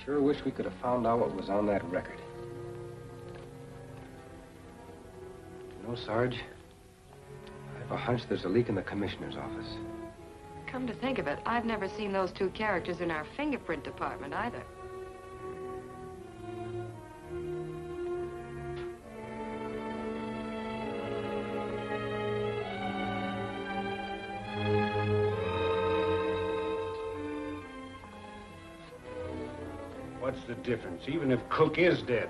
Sure wish we could have found out what was on that record. You know, Sarge, I have a hunch there's a leak in the commissioner's office. Come to think of it, I've never seen those two characters in our fingerprint department either. What's the difference? Even if Cook is dead,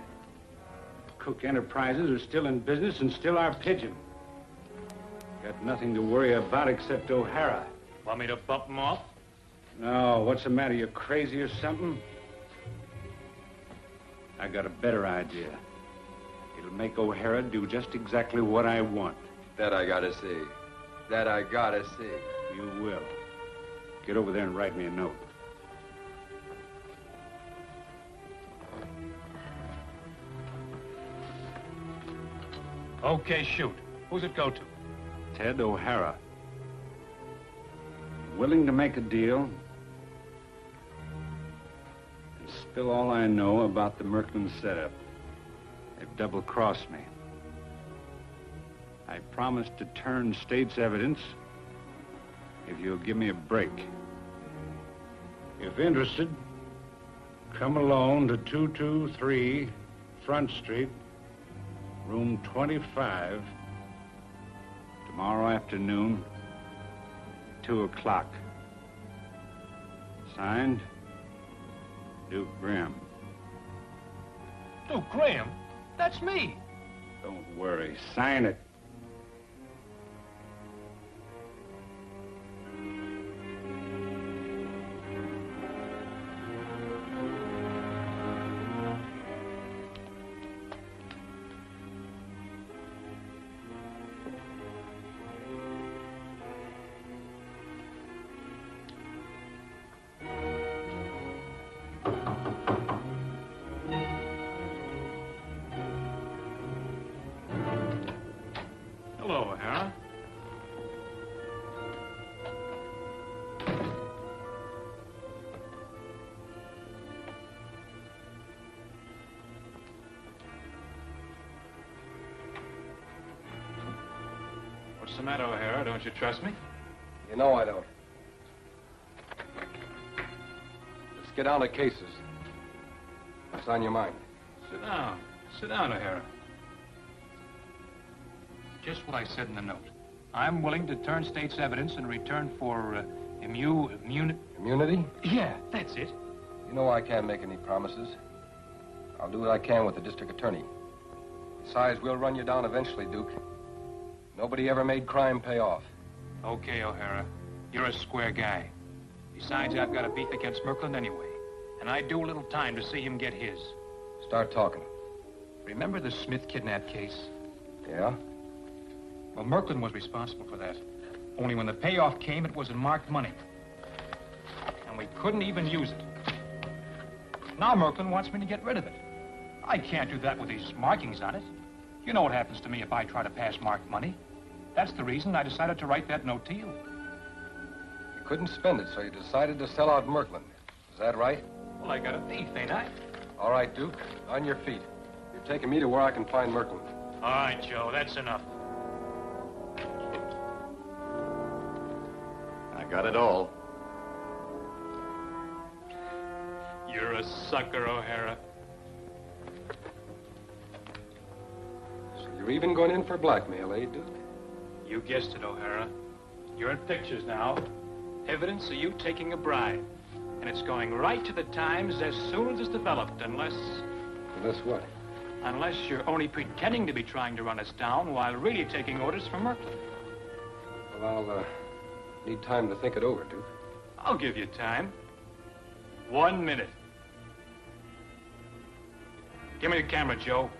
Cook Enterprises are still in business and still our pigeon. Got nothing to worry about except O'Hara. Want me to bump him off? No, what's the matter? You crazy or something? I got a better idea. It'll make O'Hara do just exactly what I want. That I gotta see. That I gotta see. You will. Get over there and write me a note. Okay, shoot. Who's it go to? Ted O'Hara. Willing to make a deal and spill all I know about the Murkland setup. They've double-crossed me. I promised to turn state's evidence if you'll give me a break. If interested, come alone to 223 Front Street, room 25, tomorrow afternoon, 2 o'clock. Signed, Duke Graham. Duke Graham? That's me. Don't worry, sign it. Hello, O'Hara. What's the matter, O'Hara? Don't you trust me? You know I don't. Let's get down to cases. What's on your mind? Sit down. Sit down, O'Hara. Just what I said in the note. I'm willing to turn state's evidence in return for immunity. Immunity? Yeah, that's it. You know I can't make any promises. I'll do what I can with the district attorney. Besides, we'll run you down eventually, Duke. Nobody ever made crime pay off. Okay, O'Hara. You're a square guy. Besides, I've got a beef against Murkland anyway. and I'd do a little time to see him get his. Start talking. Remember the Smith kidnap case? Yeah? Well, Murkland was responsible for that. Only when the payoff came, it was in marked money. And we couldn't even use it. Now Murkland wants me to get rid of it. I can't do that with these markings on it. You know what happens to me if I try to pass marked money. That's the reason I decided to write that note to you. You couldn't spend it, so you decided to sell out Murkland. Is that right? Well, I got a thief, ain't I? All right, Duke. On your feet. You're taking me to where I can find Murkland. All right, Joe, that's enough. I got it all. You're a sucker, O'Hara. So you're even going in for blackmail, eh, Duke? You guessed it, O'Hara. You're in pictures now. Evidence of you taking a bribe. And it's going right to the Times as soon as it's developed, unless... Unless what? Unless you're only pretending to be trying to run us down while really taking orders from Murkland. Well, I'll, need time to think it over, Duke. I'll give you time. 1 minute. Give me the camera, Joe.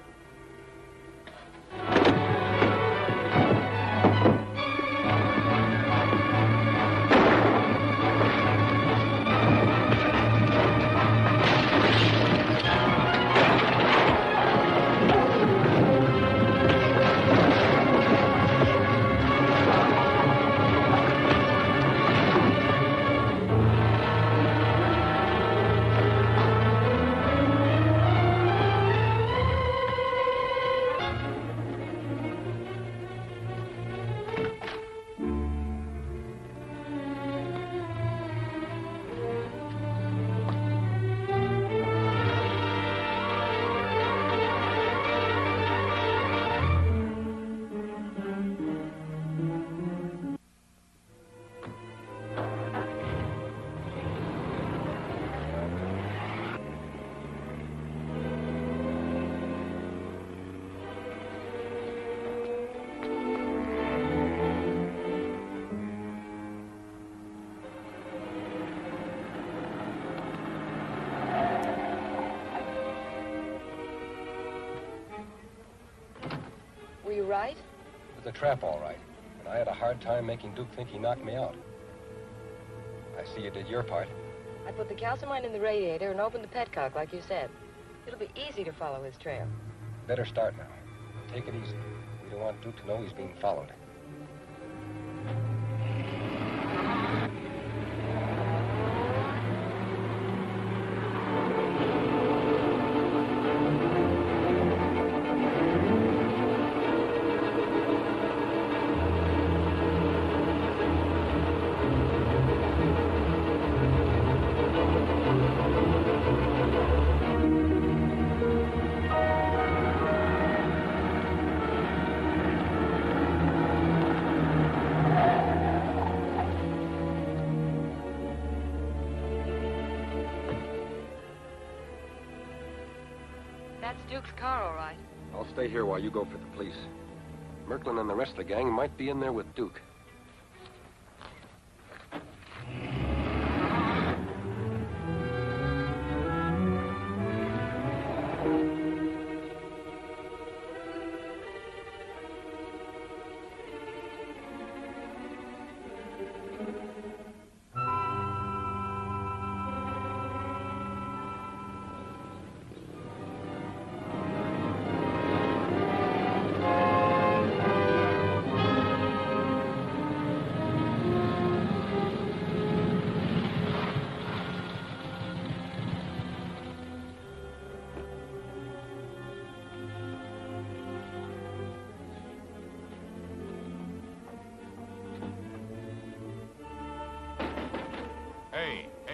Were you right? It was a trap, all right. And I had a hard time making Duke think he knocked me out. I see you did your part. I put the calcimine in the radiator and opened the petcock, like you said. It'll be easy to follow his trail. Better start now. Take it easy. We don't want Duke to know he's being followed. That's Duke's car, all right. I'll stay here while you go for the police. Murkland and the rest of the gang might be in there with Duke.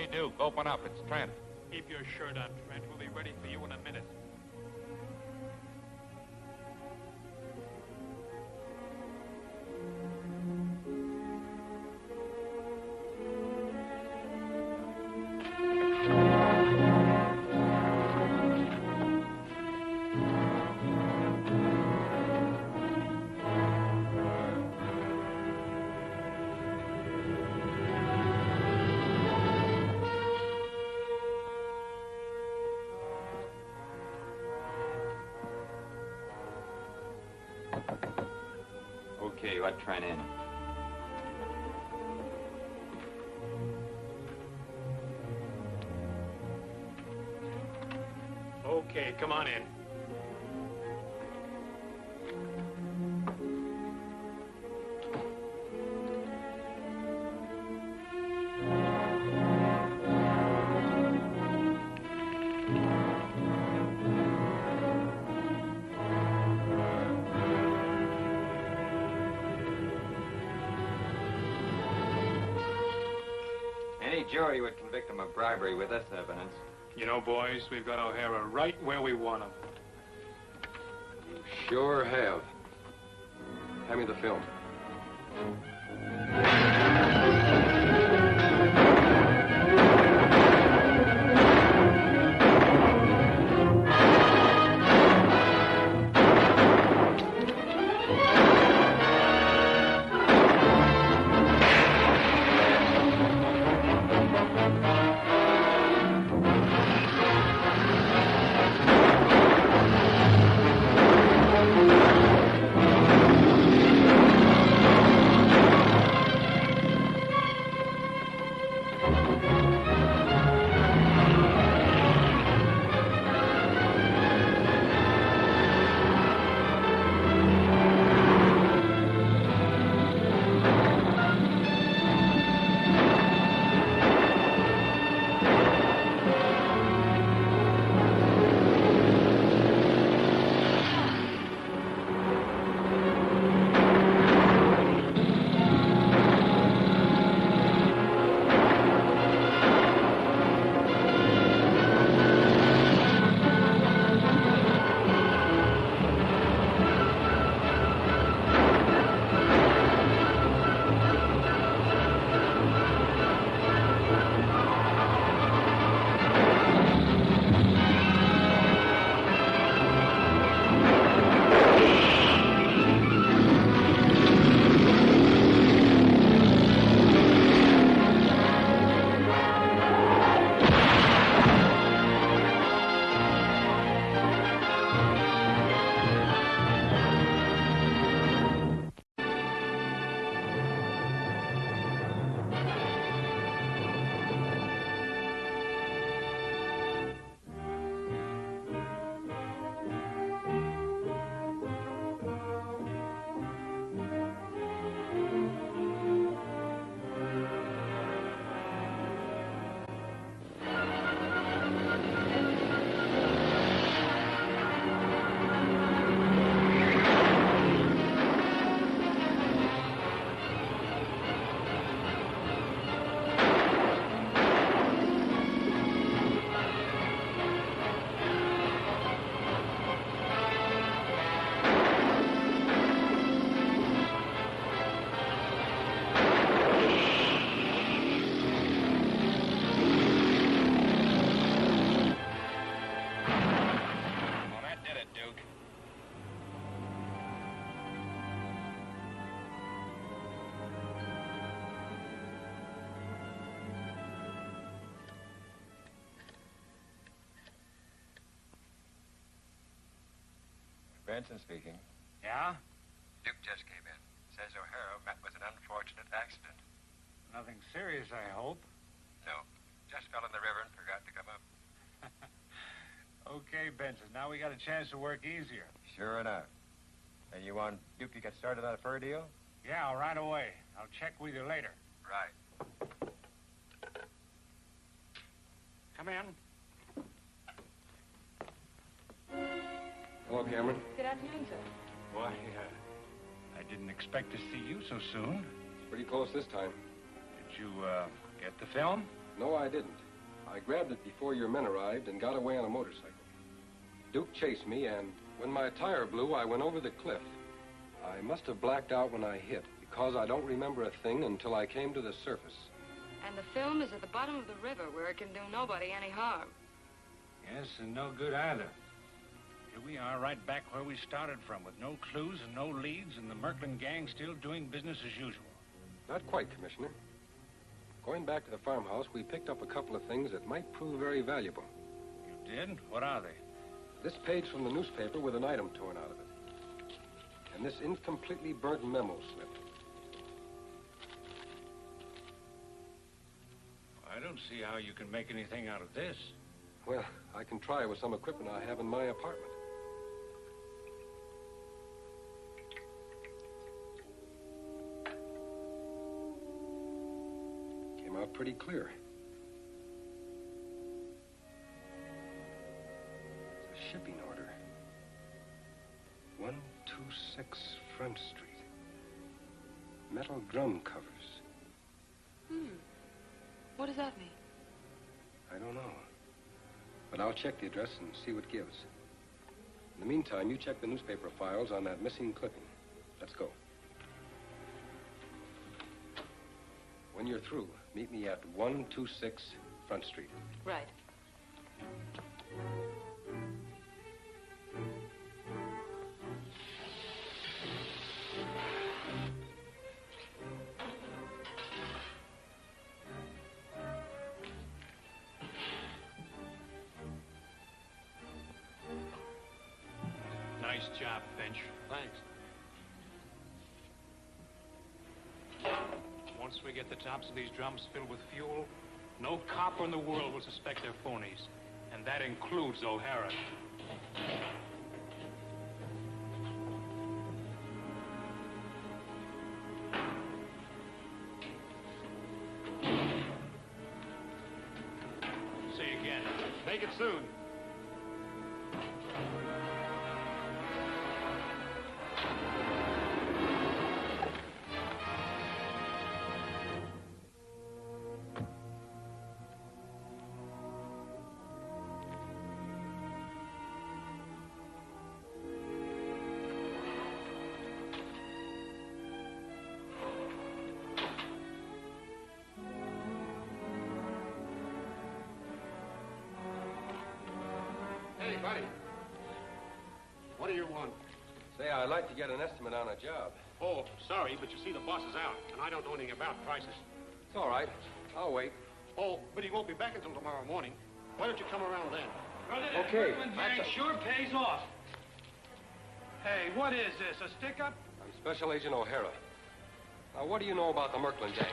Hey, Duke, open up. It's Trent. Keep your shirt on, Trent. We'll be ready for you in a minute. Okay, you ought to turn in. Okay, come on in. Any jury would convict him of bribery with this evidence. You know, boys, we've got O'Hara right where we want him. Sure have. Hand me the film. Benson speaking. Yeah? Duke just came in. Says O'Hara met with an unfortunate accident. Nothing serious, I hope. No. Just fell in the river and forgot to come up. Okay, Benson. Now we got a chance to work easier. Sure enough. And you want Duke to get started on a fur deal? Yeah, right away. I'll check with you later. Right. Come in. Hello, Cameron. Good afternoon, sir. Why, I didn't expect to see you so soon. Pretty close this time. Did you, get the film? No, I didn't. I grabbed it before your men arrived and got away on a motorcycle. Duke chased me, and when my tire blew, I went over the cliff. I must have blacked out when I hit, because I don't remember a thing until I came to the surface. And the film is at the bottom of the river where it can do nobody any harm. Yes, and no good either. Here we are right back where we started from, with no clues and no leads, and the Murkland gang still doing business as usual. Not quite, Commissioner. Going back to the farmhouse, we picked up a couple of things that might prove very valuable. You did? What are they? This page from the newspaper with an item torn out of it. and this incompletely burnt memo slip. I don't see how you can make anything out of this. Well, I can try with some equipment I have in my apartment. Came out pretty clear. It's a shipping order. 126 Front Street. Metal drum covers. What does that mean? I don't know. But I'll check the address and see what gives. In the meantime, you check the newspaper files on that missing clipping. Let's go. When you're through, meet me at 126 Front Street. Right. Nice job, Finch. Thanks. Once we get the tops of these drums filled with fuel, no copper in the world will suspect they're phonies. And that includes O'Hara. Say again. Make it soon. Hey, buddy. What do you want? Say, I'd like to get an estimate on a job. Oh, sorry, but you see the boss is out, and I don't know anything about prices. It's all right. I'll wait. Oh, but he won't be back until tomorrow morning. Why don't you come around then? Okay. That sure pays off. Hey, what is this, a stick-up? I'm Special Agent O'Hara. Now, what do you know about the Murkland gang?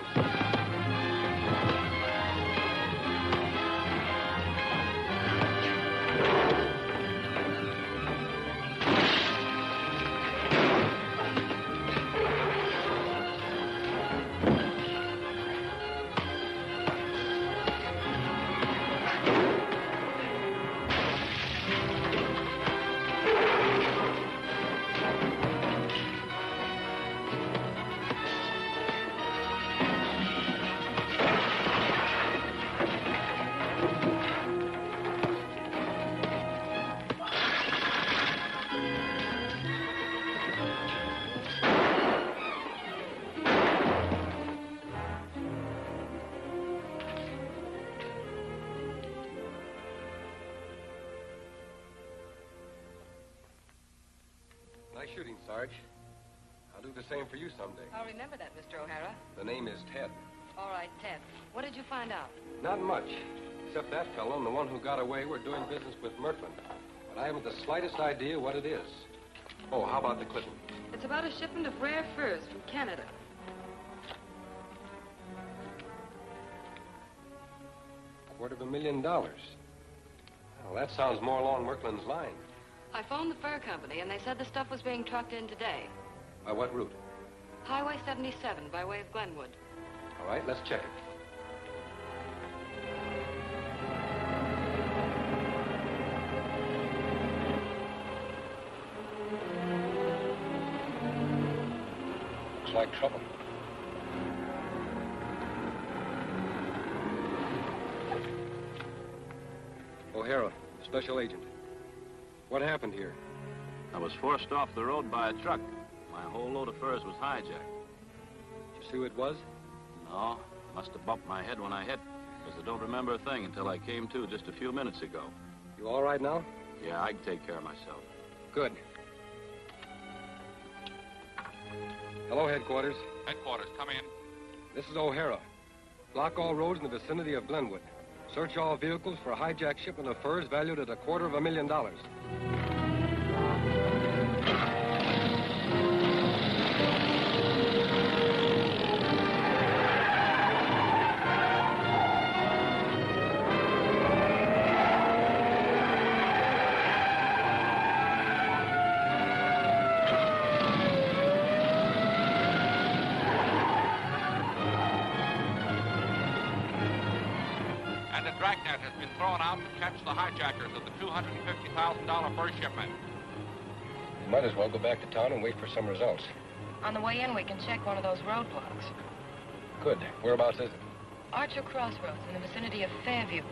Nice shooting, Sarge. I'll do the same for you someday. I'll remember that, Mr. O'Hara. The name is Ted. All right, Ted. What did you find out? Not much, except that fellow and the one who got away were doing business with Murkland. But I haven't the slightest idea what it is. Oh, how about the clipping? It's about a shipment of rare furs from Canada. $250,000. Well, that sounds more along Murkland's line. I phoned the fur company, and they said the stuff was being trucked in today. By what route? Highway 77, by way of Glenwood. All right, let's check it. Looks like trouble. O'Hara, Special Agent. What happened here? I was forced off the road by a truck. My whole load of furs was hijacked. Did you see who it was? No, must have bumped my head when I hit, because I don't remember a thing until I came to just a few minutes ago. You all right now? Yeah, I can take care of myself. Good. Hello, headquarters. Headquarters, come in. This is O'Hara. Block all roads in the vicinity of Glenwood. Search all vehicles for a hijacked shipment of furs valued at $250,000. and a dragnet has been thrown out to catch the hijackers of the $250,000 fur shipment. You might as well go back to town and wait for some results. On the way in, we can check one of those roadblocks. Good. Whereabouts is it? Archer Crossroads, in the vicinity of Fairview.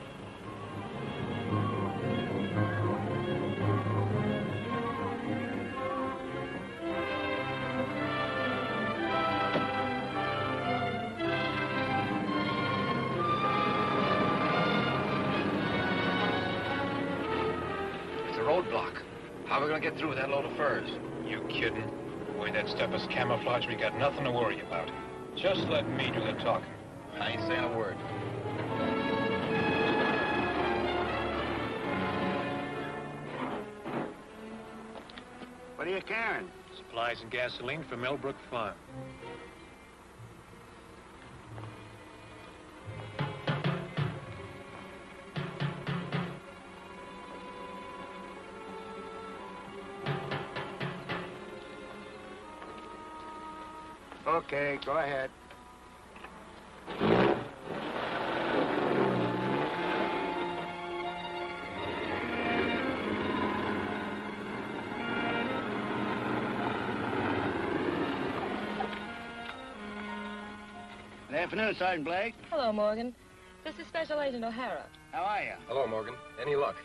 It's a roadblock. How are we going to get through with that load of furs? You kidding? The way that stuff is camouflaged, we got nothing to worry about. Just let me do the talking. I ain't saying a word. What are you carrying? Supplies and gasoline for Millbrook Farm. Okay, go ahead. Good afternoon, Sergeant Blake. Hello, Morgan. This is Special Agent O'Hara. How are you? Hello, Morgan. Any luck?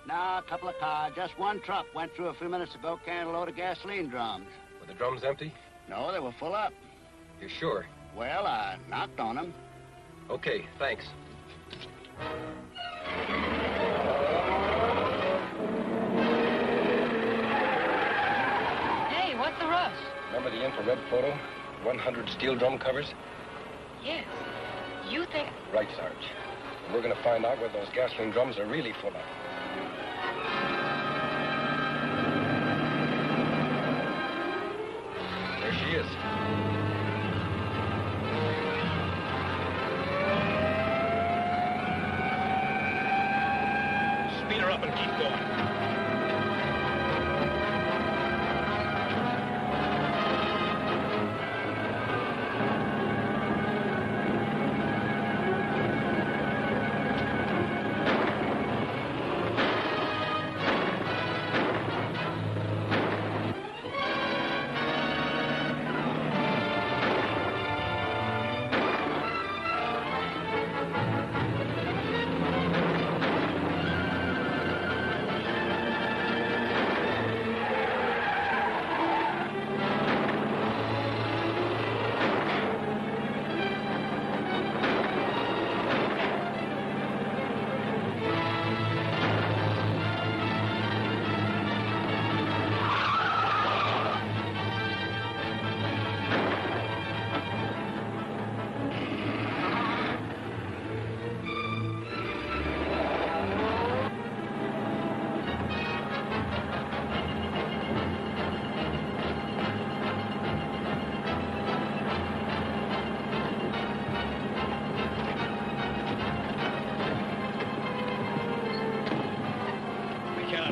No, a couple of cars. Just one truck went through a few minutes ago carrying a load of gasoline drums. Were the drums empty? No, they were full up. You're sure? Well, I knocked on them. Okay, thanks. Hey, what's the rush? Remember the infrared photo? 100 steel drum covers? Yes. You think... Right, Sarge. We're going to find out where those gasoline drums are really full of. There she is. Speed her up and keep going.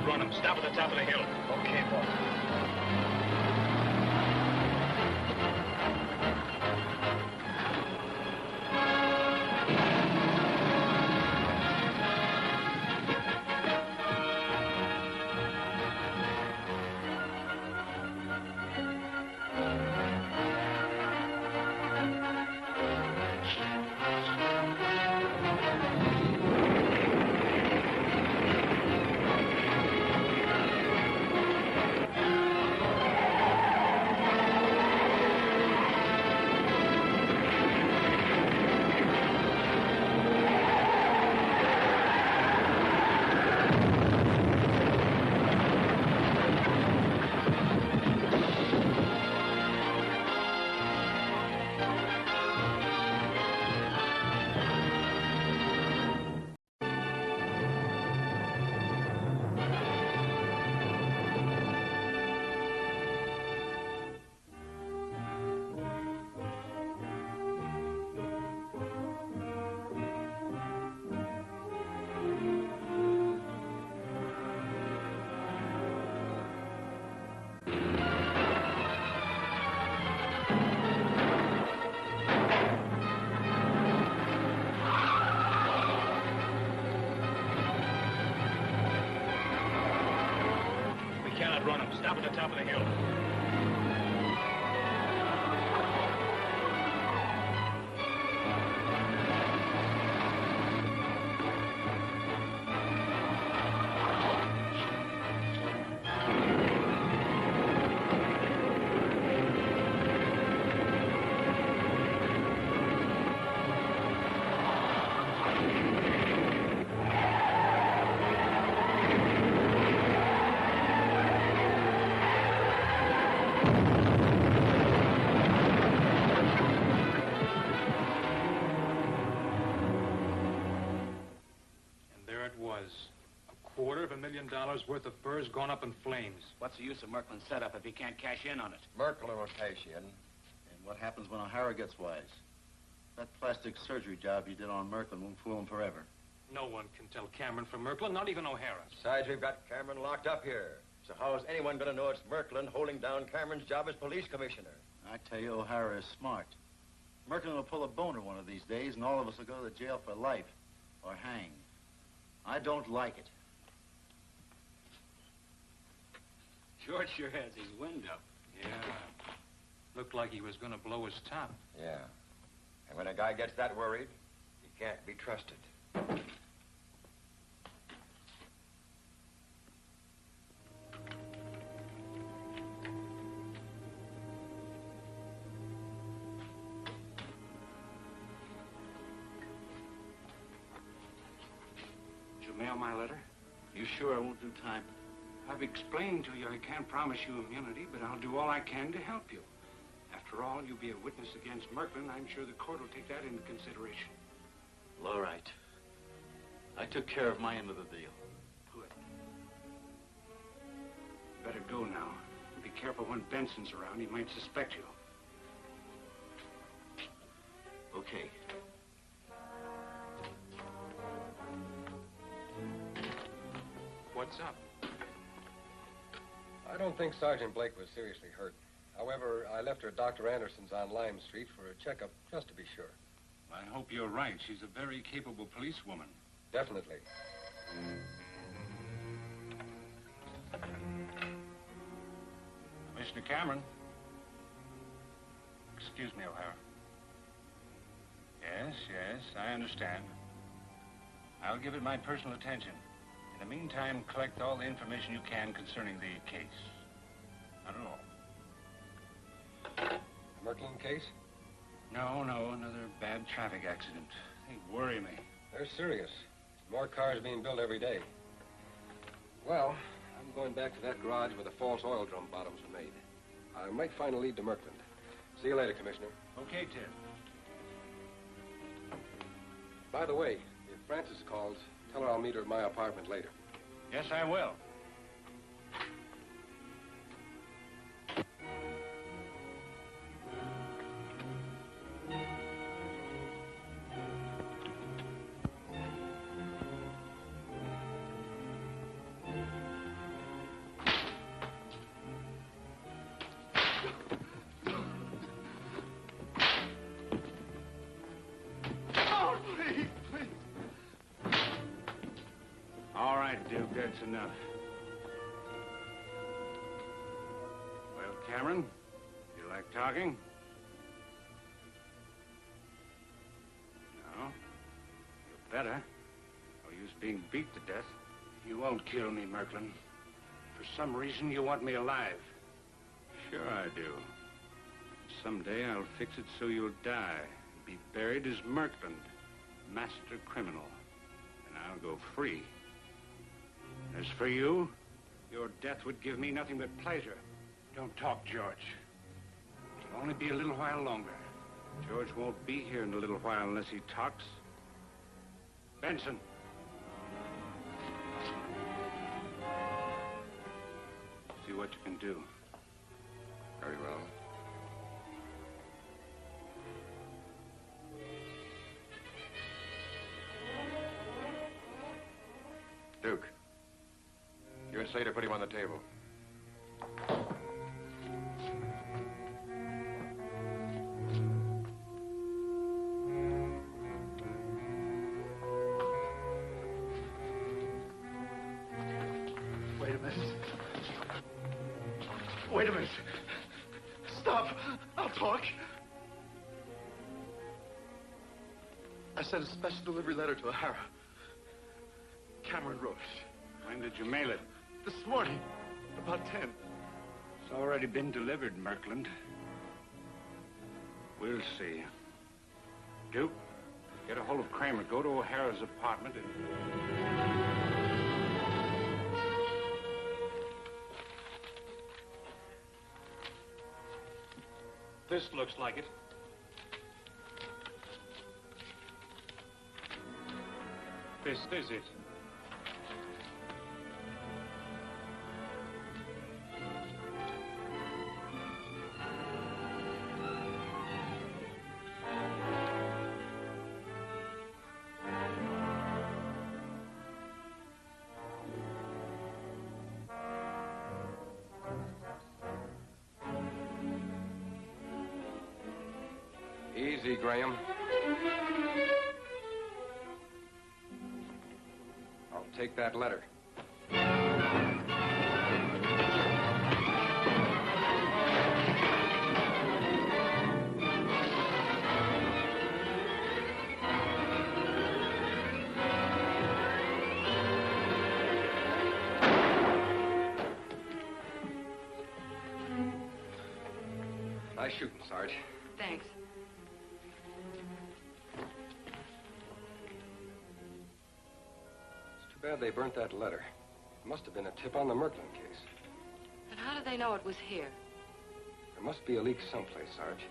Run them. Stop at the top of the hill. Okay, boss. outrun them. Stop at the top of the hill. $250,000 worth of furs gone up in flames. What's the use of Murkland's setup if he can't cash in on it? Murkland will cash in. And what happens when O'Hara gets wise? That plastic surgery job you did on Murkland won't fool him forever. No one can tell Cameron from Murkland, not even O'Hara. Besides, we've got Cameron locked up here. So how is anyone going to know it's Murkland holding down Cameron's job as police commissioner? I tell you, O'Hara is smart. Murkland will pull a boner one of these days, and all of us will go to jail for life or hang. I don't like it. George sure has his wind up. Yeah. Looked like he was going to blow his top. Yeah. And when a guy gets that worried, he can't be trusted. Did you mail my letter? You sure I won't do time? I've explained to you I can't promise you immunity, but I'll do all I can to help you. After all, you'll be a witness against Murkland. I'm sure the court will take that into consideration. Well, all right. I took care of my end of the deal. Good. Better go now. And be careful when Benson's around. He might suspect you. Okay. What's up? I don't think Sergeant Blake was seriously hurt. However, I left her at Dr. Anderson's on Lime Street for a checkup, just to be sure. I hope you're right. She's a very capable policewoman. Definitely. Mr. Cameron. Excuse me, O'Hara. Yes, I understand. I'll give it my personal attention. In the meantime, collect all the information you can concerning the case. Not at all. Murkland case? No, another bad traffic accident. They worry me. They're serious. More cars being built every day. Well, I'm going back to that garage where the false oil drum bottoms were made. I might find a lead to Murkland. See you later, Commissioner. Okay, Ted. By the way, if Frances calls, tell her I'll meet her at my apartment later. Yes, I will. All right, Duke, that's enough. Well, Cameron, you like talking? No? You better. No use being beat to death. You won't kill me, Murkland. For some reason, you want me alive. Sure I do. Someday I'll fix it so you'll die. Be buried as Murkland, master criminal. And I'll go free. As for you, your death would give me nothing but pleasure. Don't talk, George. It'll only be a little while longer. George won't be here in a little while unless he talks. Benson. See what you can do. Very well. Duke. You and Slater put him on the table. Wait a minute. Wait a minute. Stop. I'll talk. I sent a special delivery letter to O'Hara. Cameron wrote it. When did you mail it? This morning, about 10. It's already been delivered, Murkland. We'll see. Duke, get a hold of Kramer. Go to O'Hara's apartment and... This looks like it. This is it. Easy, Graham. I'll take that letter. Nice shooting, Sarge. Thanks. Too bad they burnt that letter. It must have been a tip on the Murkland case. And how did they know it was here? There must be a leak someplace, Sarge.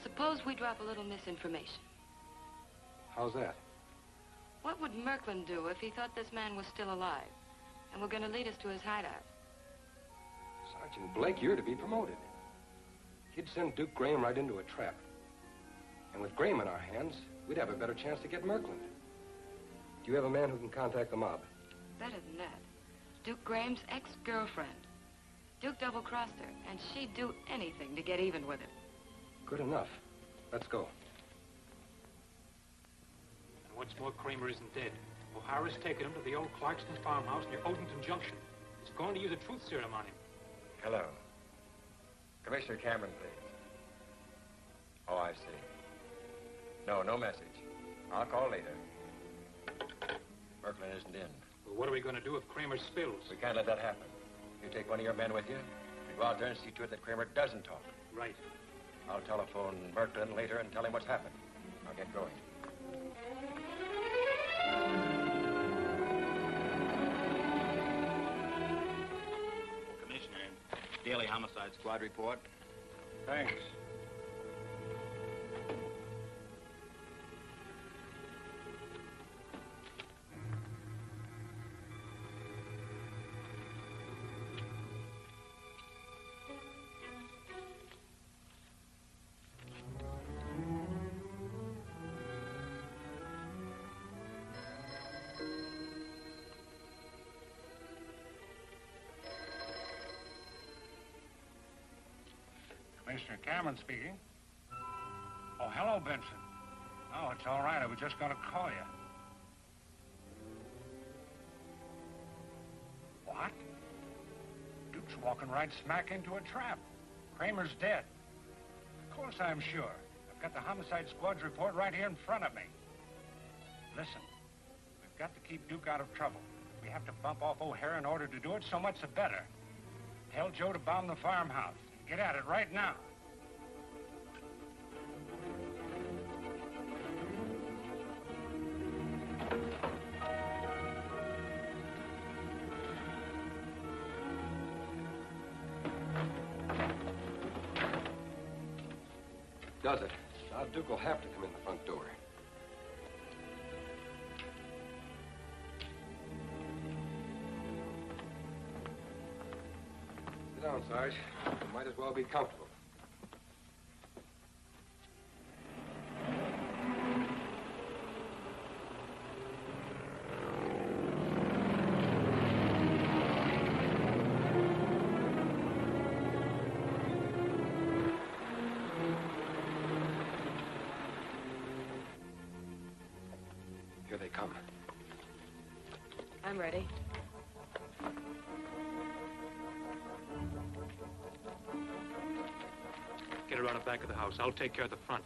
Suppose we drop a little misinformation. How's that? What would Murkland do if he thought this man was still alive and were going to lead us to his hideout? Sergeant Blake, you're to be promoted. He'd send Duke Graham right into a trap. And with Graham in our hands, we'd have a better chance to get Murkland. Do you have a man who can contact the mob? Better than that. Duke Graham's ex-girlfriend. Duke double-crossed her, and she'd do anything to get even with him. Good enough. Let's go. And what's more, Kramer isn't dead. O'Hara's taken him to the old Clarkston farmhouse near Odenton Junction. He's going to use a truth serum on him. Hello. Commissioner Cameron, please. Oh, I see. No message. I'll call later. Murkland isn't in. Well, what are we going to do if Kramer spills? We can't let that happen. You take one of your men with you and go out there and see to it that Kramer doesn't talk. Right. I'll telephone Murkland later and tell him what's happened. I'll get going. Commissioner, daily homicide squad report. Thanks. Commissioner Cameron speaking. Oh, hello, Benson. Oh, it's all right. I was just going to call you. What? Duke's walking right smack into a trap. Kramer's dead. Of course I'm sure. I've got the homicide squad's report right here in front of me. Listen, we've got to keep Duke out of trouble. We have to bump off O'Hara in order to do it, so much the better. Tell Joe to bomb the farmhouse. Get at it right now. Does it? Now Duke will have to come in the front door. Sit down, Sarge. You might as well be comfortable. Here they come. I'm ready. Get around the back of the house. I'll take care of the front.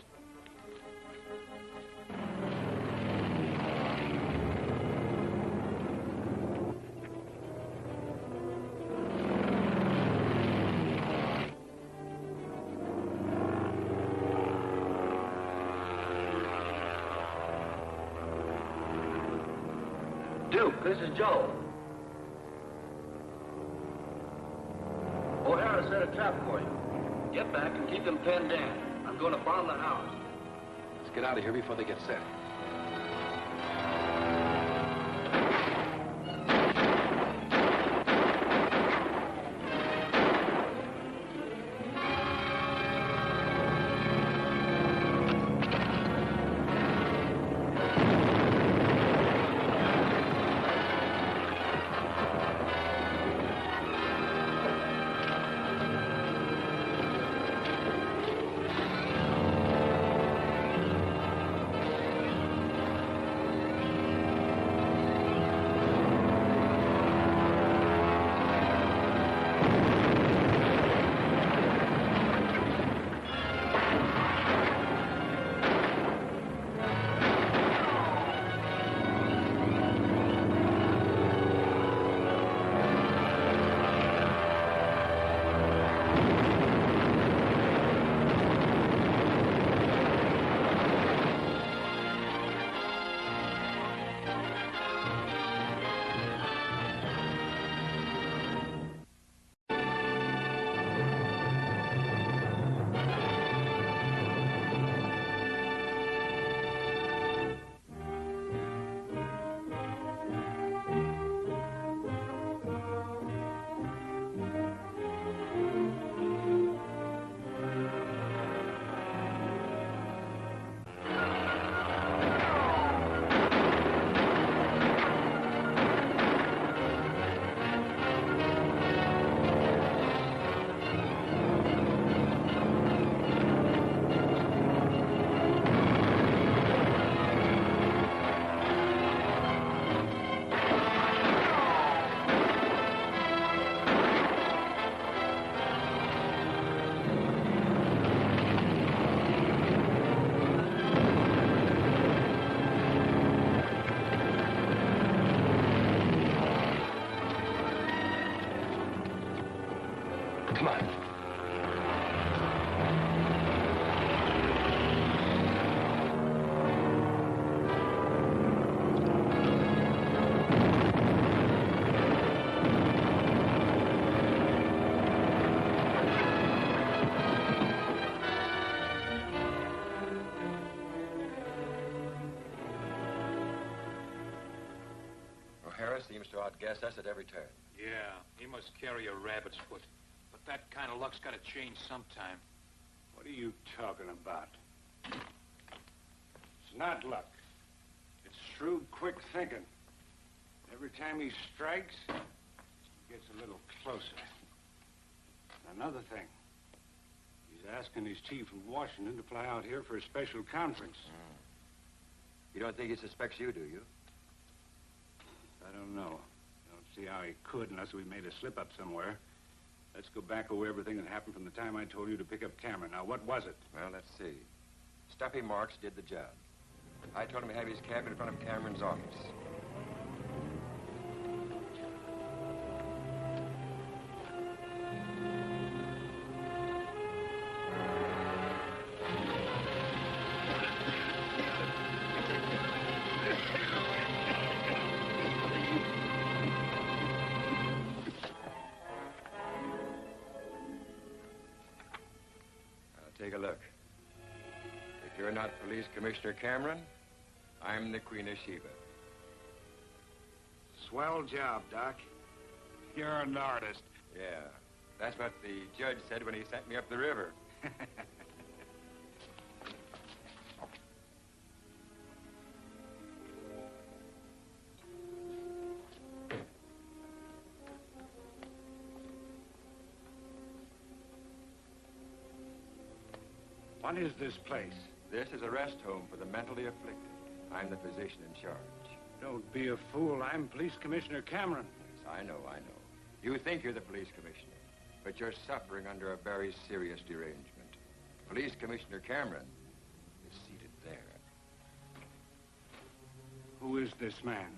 Duke, this is Joe. O'Hara set a trap for you. Get back and keep them pinned in. I'm going to bomb the house. Let's get out of here before they get set. Come on. O'Hara seems to outguess us at every turn. Yeah, he must carry a rabbit's foot. But that kind of luck's got to change sometime. What are you talking about? It's not luck. It's shrewd, quick thinking. Every time he strikes, he gets a little closer. Another thing. He's asking his chief in Washington to fly out here for a special conference. You don't think he suspects you, do you? I don't know. I don't see how he could unless we made a slip-up somewhere. Let's go back over everything that happened from the time I told you to pick up Cameron. Now, what was it? Well, let's see. Stuffy Marks did the job. I told him to have his cab in front of Cameron's office. Take a look. If you're not Police Commissioner Cameron, I'm the Queen of Sheba. Swell job, Doc. You're an artist. Yeah, that's what the judge said when he sent me up the river. What is this place? This is a rest home for the mentally afflicted. I'm the physician in charge. Don't be a fool. I'm Police Commissioner Cameron. Yes, I know. You think you're the police commissioner. but you're suffering under a very serious derangement. Police Commissioner Cameron is seated there. Who is this man?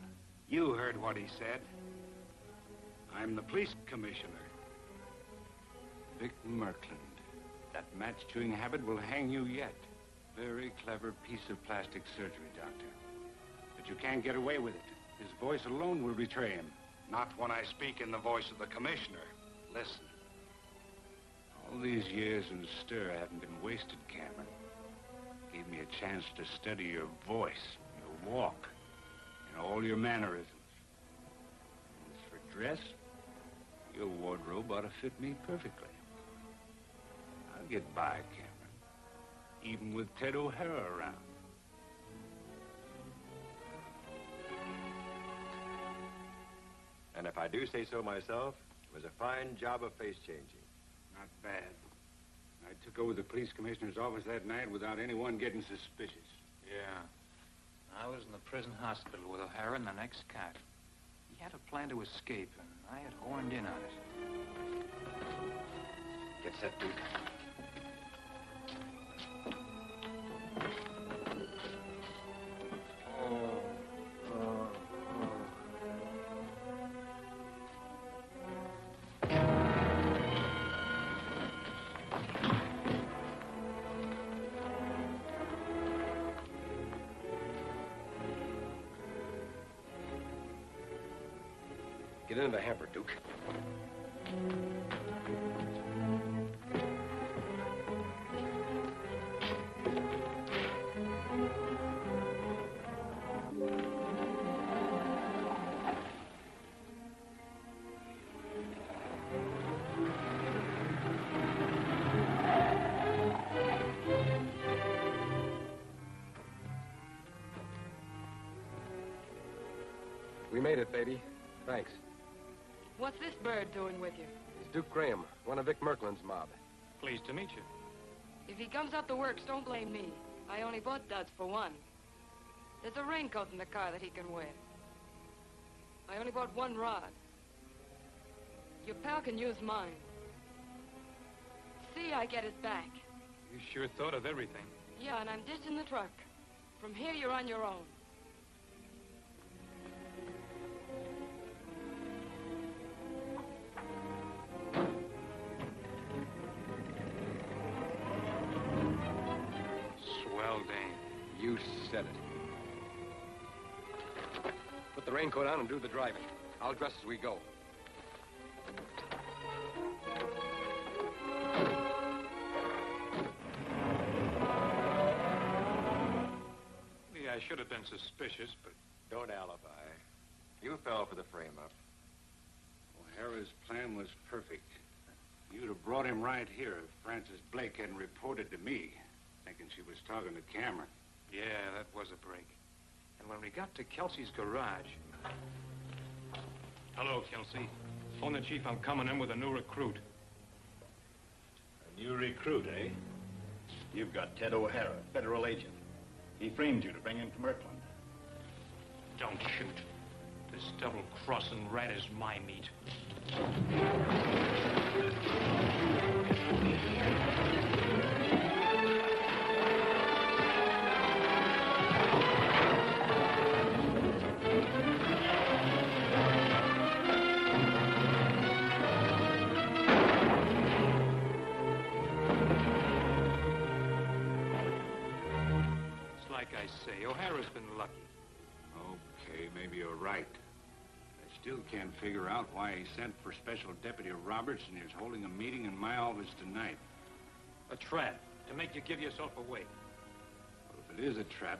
You heard what he said. I'm the police commissioner. Vic Murkland. That match-chewing habit will hang you yet. Very clever piece of plastic surgery, Doctor. But you can't get away with it. His voice alone will betray him. Not when I speak in the voice of the commissioner. Listen. All these years in stir haven't been wasted, Cameron. Gave me a chance to study your voice, your walk, and all your mannerisms. As for dress, your wardrobe ought to fit me perfectly. I'll get by, Cameron, even with Ted O'Hara around. And if I do say so myself, it was a fine job of face changing. Not bad. I took over the police commissioner's office that night without anyone getting suspicious. Yeah. I was in the prison hospital with O'Hara in the next cot. He had a plan to escape, and I had horned in on it. Get set, Duke. Get into the hamper, Duke. We made it, baby. Thanks. What's this bird doing with you? He's Duke Graham, one of Vic Murkland's mob. Pleased to meet you. If he comes up the works, don't blame me. I only bought duds for one. There's a raincoat in the car that he can wear. I only bought one rod. Your pal can use mine. See, I get his back. You sure thought of everything. Yeah, and I'm ditching the truck. From here, you're on your own. You said it. Put the raincoat on and do the driving. I'll dress as we go. Yeah, I should have been suspicious, but... Don't alibi. You fell for the frame-up. O'Hara's plan was perfect. You'd have brought him right here if Frances Blake hadn't reported to me, thinking she was talking to Cameron. Yeah, that was a break. And when we got to Kelsey's garage... Hello, Kelsey. Phone the chief I'm coming in with a new recruit. A new recruit, eh? You've got Ted O'Hara, federal agent. He framed you to bring in Murkland. Don't shoot. This double-crossing rat is my meat. Like I say, O'Hara's been lucky. Okay, maybe you're right. I still can't figure out why he sent for Special Deputy Roberts and is holding a meeting in my office tonight. A trap, to make you give yourself away. Well, if it is a trap,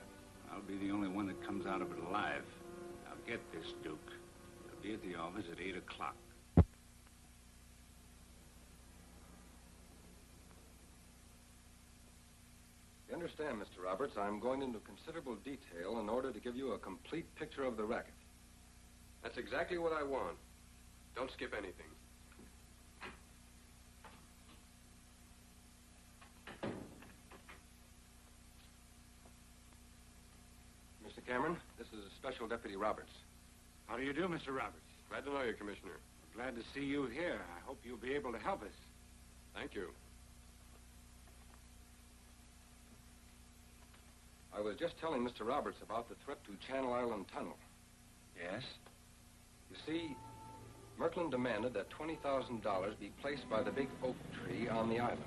I'll be the only one that comes out of it alive. Now get this, Duke. He'll be at the office at 8 o'clock. You understand, Mr. Roberts, I'm going into considerable detail in order to give you a complete picture of the racket. That's exactly what I want. Don't skip anything. Mr. Cameron, this is Special Deputy Roberts. How do you do, Mr. Roberts? Glad to know you, Commissioner. Glad to see you here. I hope you'll be able to help us. Thank you. I was just telling Mr. Roberts about the threat to Channel Island Tunnel. Yes? You see, Murkland demanded that $20,000 be placed by the big oak tree on the island.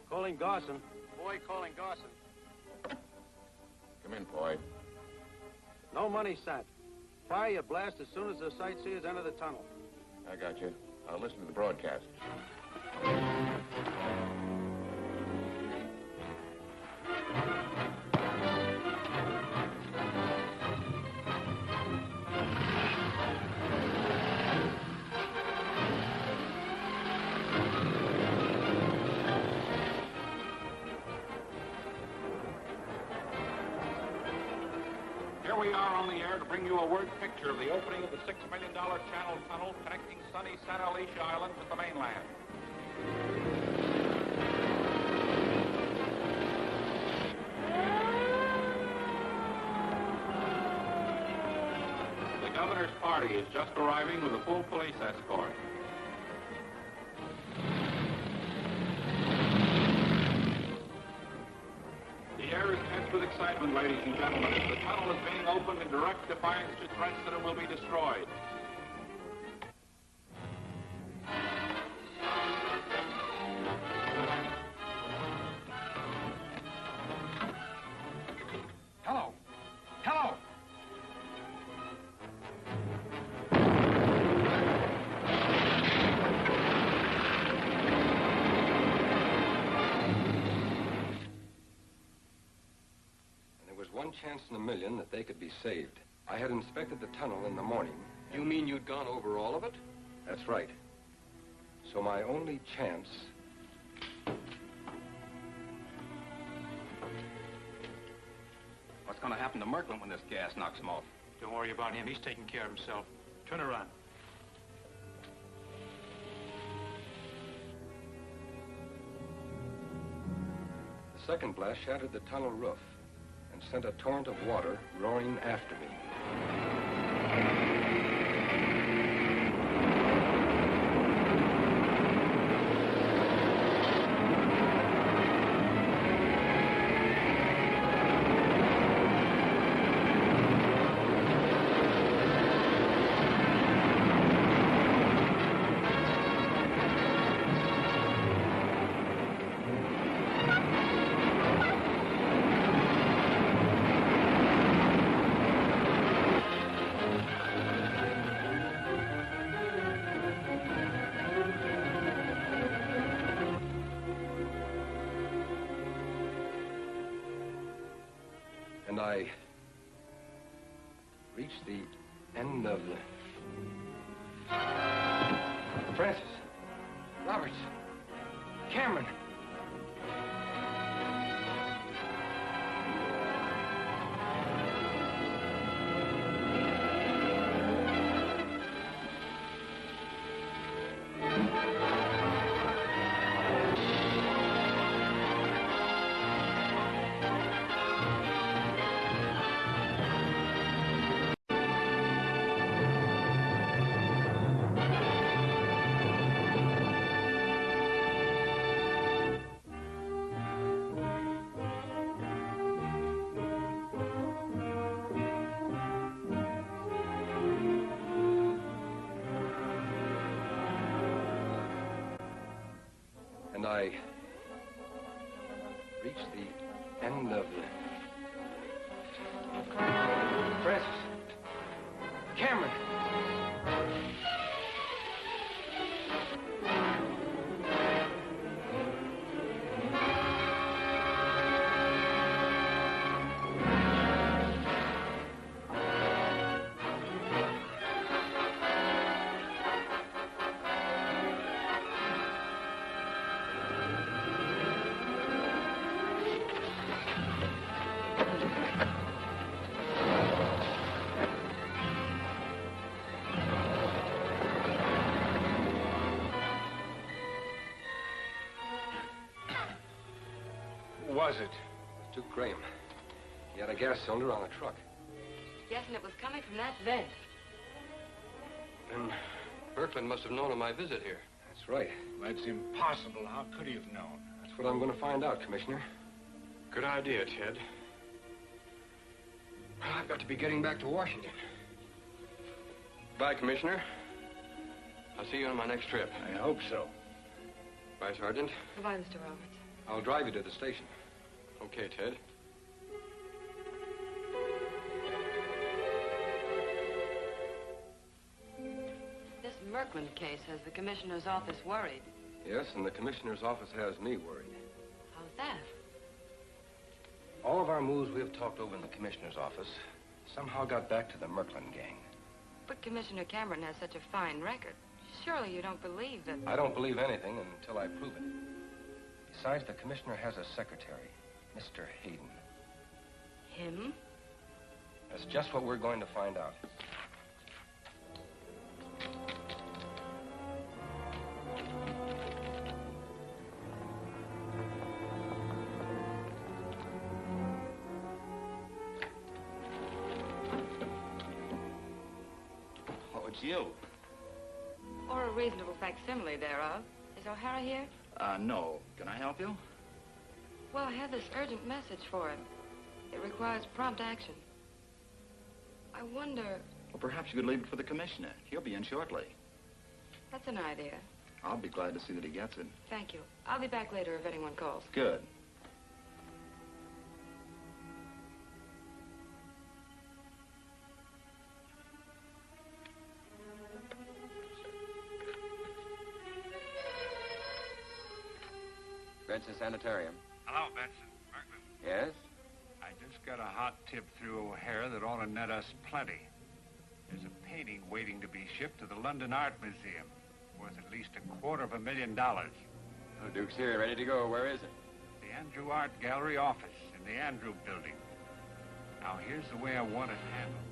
Calling Garson. Boy calling Garson. Come in, Boyd. No money sent. Fire your blast as soon as the sightseers enter the tunnel. I got you. I'll listen to the broadcast. Here we are on the air to bring you a word picture of the opening of the $6 million channel tunnel connecting sunny Santa Alicia Island with the mainland. The governor's party is just arriving with a full police escort. The air is tense with excitement, ladies and gentlemen, as the tunnel is being opened in direct defiance to threats that it will be destroyed. Hello. Hello. One chance in a million that they could be saved. I had inspected the tunnel in the morning. You mean you'd gone over all of it? That's right. So my only chance... What's going to happen to Murkland when this gas knocks him off? Don't worry about him. He's taking care of himself. Turn around. The second blast shattered the tunnel roof and sent a torrent of water roaring after me. And I reached the end of the... Francis, Roberts, Cameron. And I reached the end of the... Francis, Cameron. was it? Duke Graham. He had a gas cylinder on a truck. Yes, and it was coming from that vent. Then Murkland must have known of my visit here. That's right. That's impossible. How could he have known? That's what I'm going to find out, Commissioner. Good idea, Ted. Well, I've got to be getting back to Washington. Bye, Commissioner. I'll see you on my next trip. I hope so. Bye, Sergeant. Goodbye, Mr. Roberts. I'll drive you to the station. Okay, Ted. This Murkland case has the commissioner's office worried. Yes, and the commissioner's office has me worried. How's that? All of our moves we have talked over in the commissioner's office somehow got back to the Murkland gang. But Commissioner Cameron has such a fine record. Surely you don't believe that... I don't believe anything until I prove it. Besides, the commissioner has a secretary, Mr. Hayden. Him? That's just what we're going to find out. Oh, it's you. Or a reasonable facsimile thereof. Is O'Hara here? No. Can I help you? Well, I have this urgent message for him. It requires prompt action. I wonder... Well, perhaps you could leave it for the commissioner. He'll be in shortly. That's an idea. I'll be glad to see that he gets it. Thank you. I'll be back later if anyone calls. Good. Benson Sanitarium. Hello, Benson. Murkland. Yes? I just got a hot tip through O'Hara that ought to net us plenty. There's a painting waiting to be shipped to the London Art Museum, worth at least $250,000. Oh, Duke's here, ready to go. Where is it? The Andrew Art Gallery office in the Andrew Building. Now, here's the way I want it handled.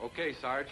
Okay, Sarge.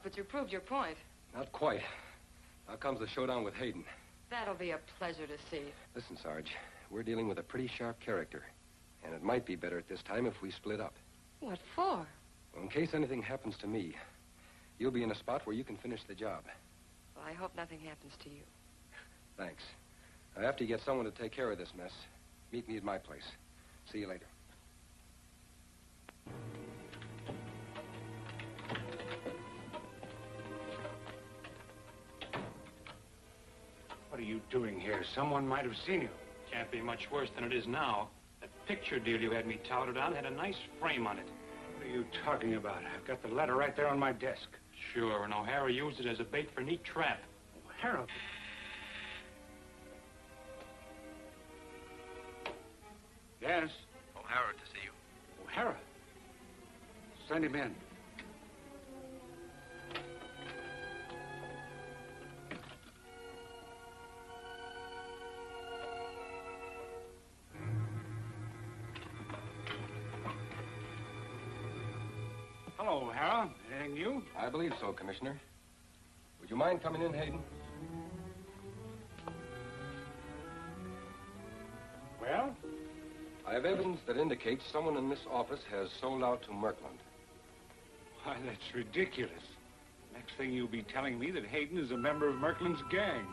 But you proved your point. Not quite. Now comes the showdown with Hayden. That'll be a pleasure to see. Listen, Sarge, we're dealing with a pretty sharp character. And it might be better at this time if we split up. What for? Well, in case anything happens to me, you'll be in a spot where you can finish the job. Well, I hope nothing happens to you. Thanks. Now, after you get someone to take care of this mess, meet me at my place. See you later. What are you doing here? Someone might have seen you. Can't be much worse than it is now. That picture deal you had me touted on had a nice frame on it. What are you talking about? I've got the letter right there on my desk. Sure, and O'Hara used it as a bait for a neat trap. O'Hara? Yes? O'Hara to see you. O'Hara? Send him in. Hello, O'Hara. Anything new? I believe so, Commissioner. Would you mind coming in, Hayden? Well? I have evidence that indicates someone in this office has sold out to Murkland. Why, that's ridiculous. Next thing you'll be telling me that Hayden is a member of Murkland's gang.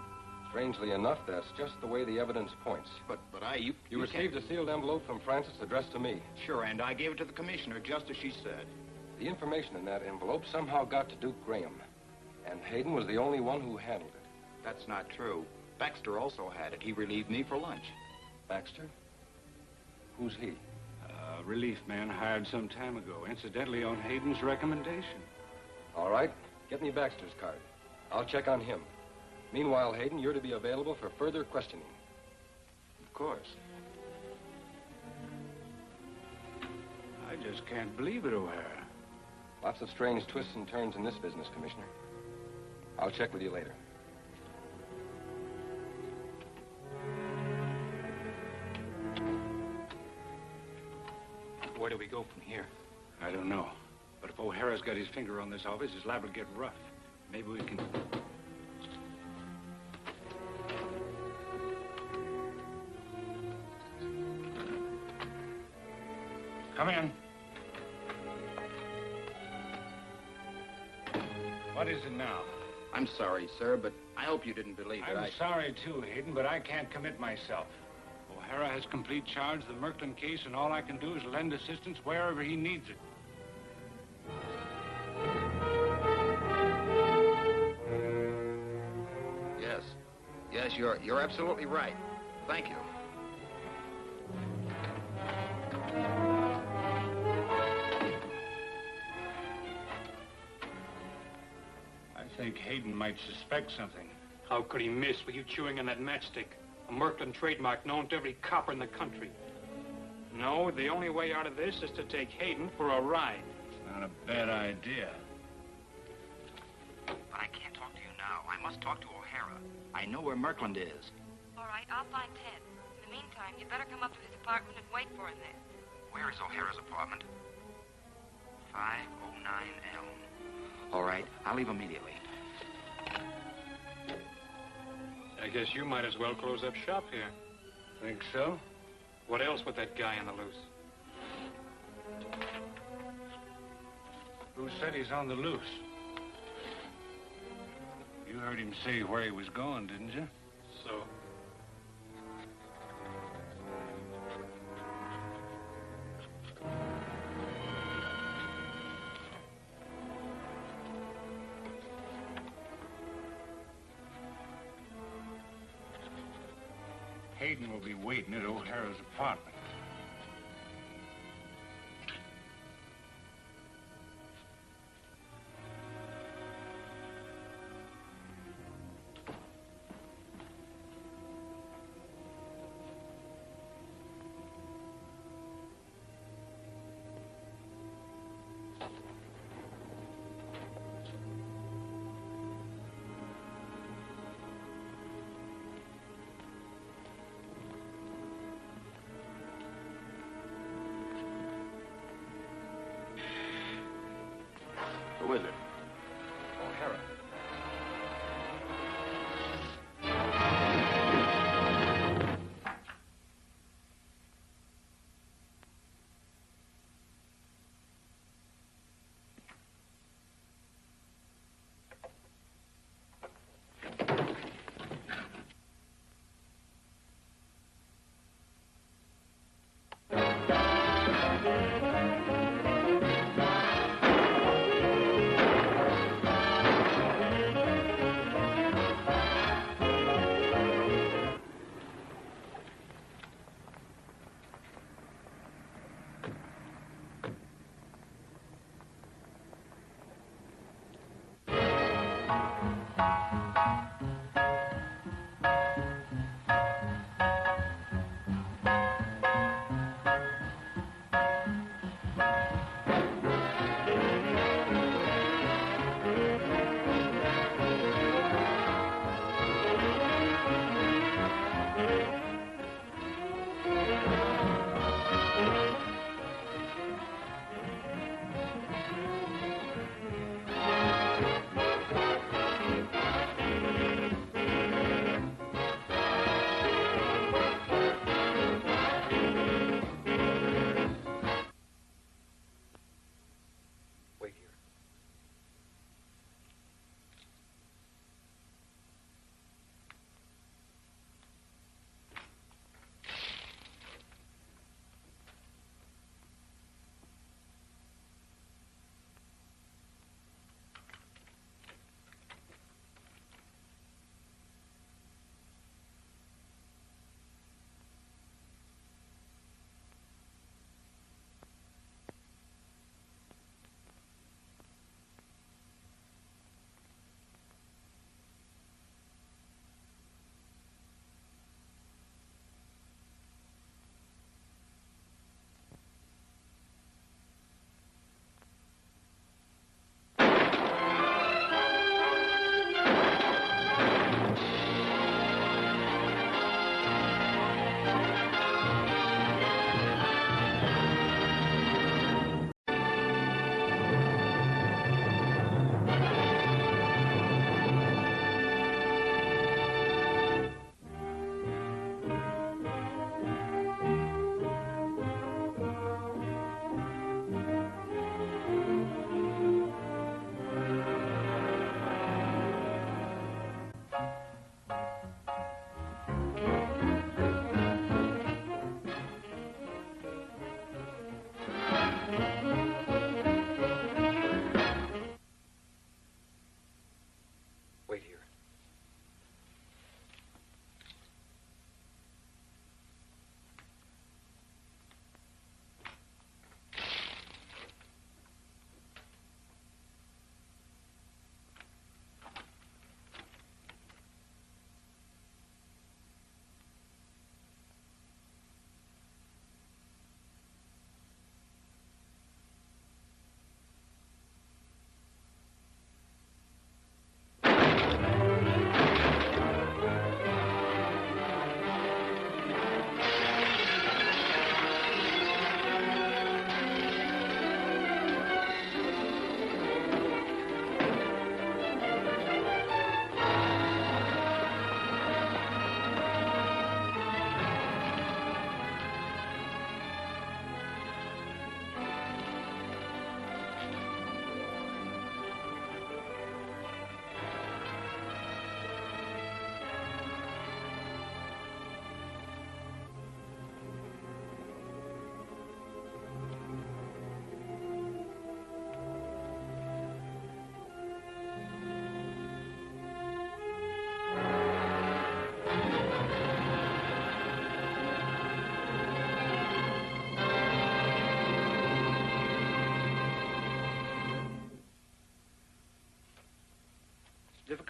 Strangely enough, that's just the way the evidence points. But You received a sealed envelope from Francis addressed to me. Sure, and I gave it to the commissioner just as she said. The information in that envelope somehow got to Duke Graham. And Hayden was the only one who handled it. That's not true. Baxter also had it. He relieved me for lunch. Baxter? Who's he? A relief man hired some time ago, incidentally on Hayden's recommendation. All right. Get me Baxter's card. I'll check on him. Meanwhile, Hayden, you're to be available for further questioning. Of course. I just can't believe it, O'Hara. Lots of strange twists and turns in this business, Commissioner. I'll check with you later. Where do we go from here? I don't know. But if O'Hara's got his finger on this office, it's liable to get rough. Maybe we can... Come in. What is it now? I'm sorry, sir, but I hope you didn't believe it. I'm sorry, too, Hayden, but I can't commit myself. O'Hara has complete charge of the Murkland case, and all I can do is lend assistance wherever he needs it. Yes, you're absolutely right. Thank you. I think Hayden might suspect something. How could he miss with you chewing on that matchstick? A Murkland trademark known to every copper in the country. No, the only way out of this is to take Hayden for a ride. It's not a bad idea. But I can't talk to you now. I must talk to O'Hara. I know where Murkland is. All right, I'll find Ted. In the meantime, you better come up to his apartment and wait for him there. Where is O'Hara's apartment? 509 Elm. All right, I'll leave immediately. I guess you might as well close up shop here. Think so? What else with that guy on the loose? Who said he's on the loose? You heard him say where he was going, didn't you? So? Hayden will be waiting at O'Hara's apartment. Who is it? O'Hara.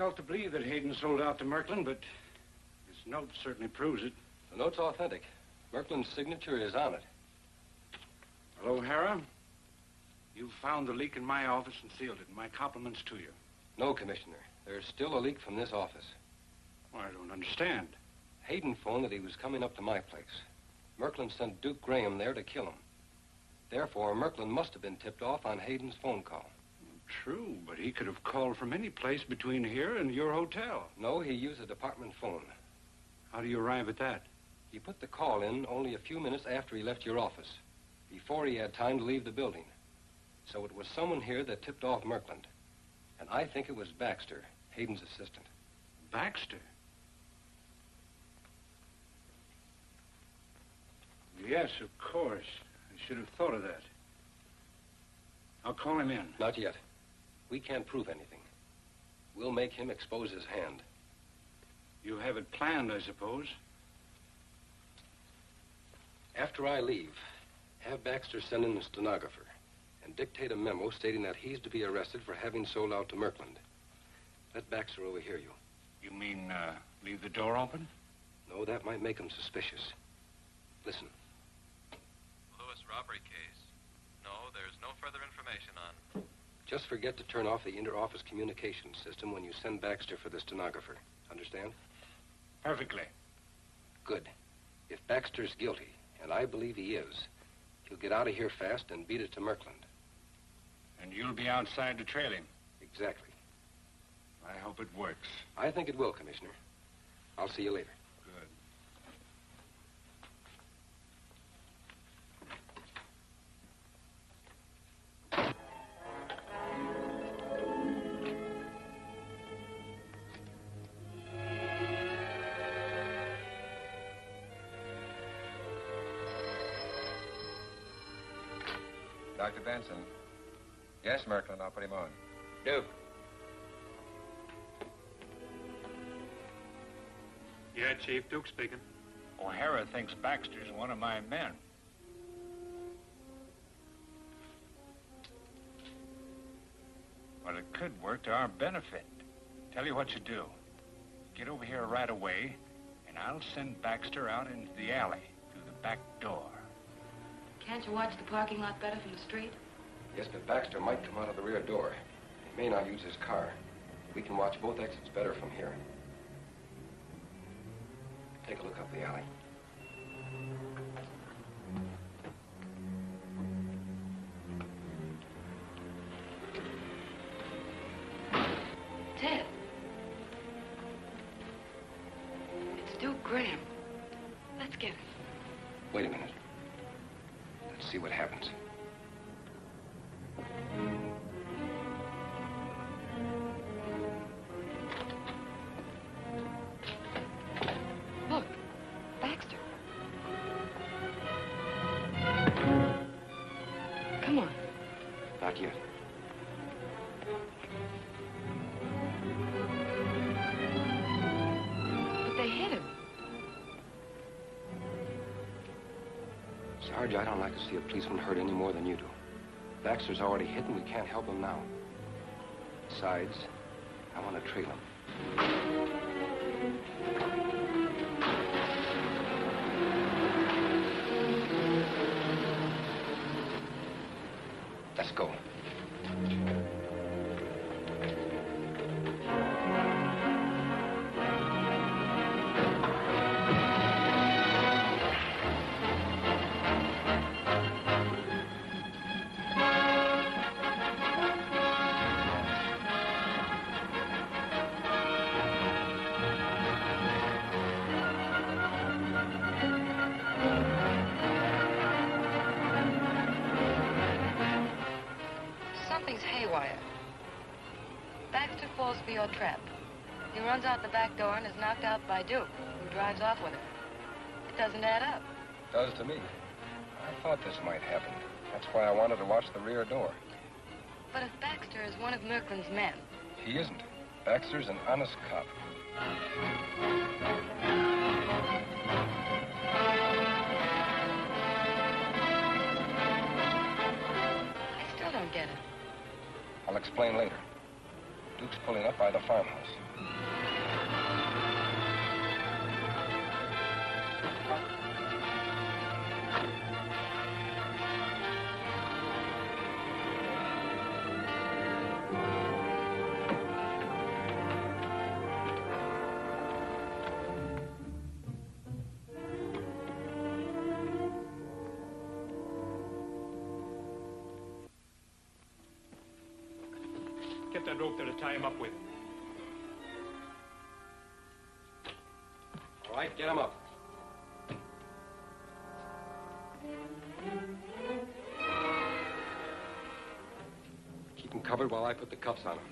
difficult to believe that Hayden sold out to Murkland, but this note certainly proves it. The note's authentic. Murkland's signature is on it. Hello, O'Hara. You found the leak in my office and sealed it. My compliments to you. No, Commissioner. There's still a leak from this office. Well, I don't understand. Hayden phoned that he was coming up to my place. Murkland sent Duke Graham there to kill him. Therefore, Murkland must have been tipped off on Hayden's phone call. True, but he could have called from any place between here and your hotel. No, he used a department phone. How do you arrive at that? He put the call in only a few minutes after he left your office, before he had time to leave the building. So it was someone here that tipped off Murkland. And I think it was Baxter, Hayden's assistant. Baxter? Yes, of course. I should have thought of that. I'll call him in. Not yet. We can't prove anything. We'll make him expose his hand. You have it planned, I suppose. After I leave, have Baxter send in a stenographer and dictate a memo stating that he's to be arrested for having sold out to Murkland. Let Baxter overhear you. You mean, leave the door open? No, that might make him suspicious. Listen. Lewis robbery case. No, there's no further information on. Just forget to turn off the inter-office communication system when you send Baxter for the stenographer. Understand? Perfectly. Good. If Baxter's guilty, and I believe he is, he'll get out of here fast and beat it to Murkland. And you'll be outside to trail him? Exactly. I hope it works. I think it will, Commissioner. I'll see you later. Good. Dr. Benson. Yes, Murkland, I'll put him on. Duke. Yeah, Chief, Duke speaking. O'Hara thinks Baxter's one of my men. Well, it could work to our benefit. Tell you what you do. Get over here right away, and I'll send Baxter out into the alley through the back door. Can't you watch the parking lot better from the street? Yes, but Baxter might come out of the rear door. He may not use his car. We can watch both exits better from here. Take a look up the alley. Ted. It's Duke Graham. Let's get him. Wait a minute. Let's see what happens. Look, Baxter. Come on. Not yet. But they hit him. Sarge, I don't like to see a policeman hurt any more than you do. Baxter's already hit and we can't help him now. Besides, I want to trail him. Let's go. Something's haywire. Baxter falls for your trap. He runs out the back door and is knocked out by Duke, who drives off with him. It doesn't add up. Does to me. I thought this might happen. That's why I wanted to watch the rear door. But if Baxter is one of Murkland's men... He isn't. Baxter's an honest cop. I still don't get it. I'll explain later. Duke's pulling up by the farmhouse. Get that rope there to tie him up with. All right, get him up. Keep him covered while I put the cuffs on him.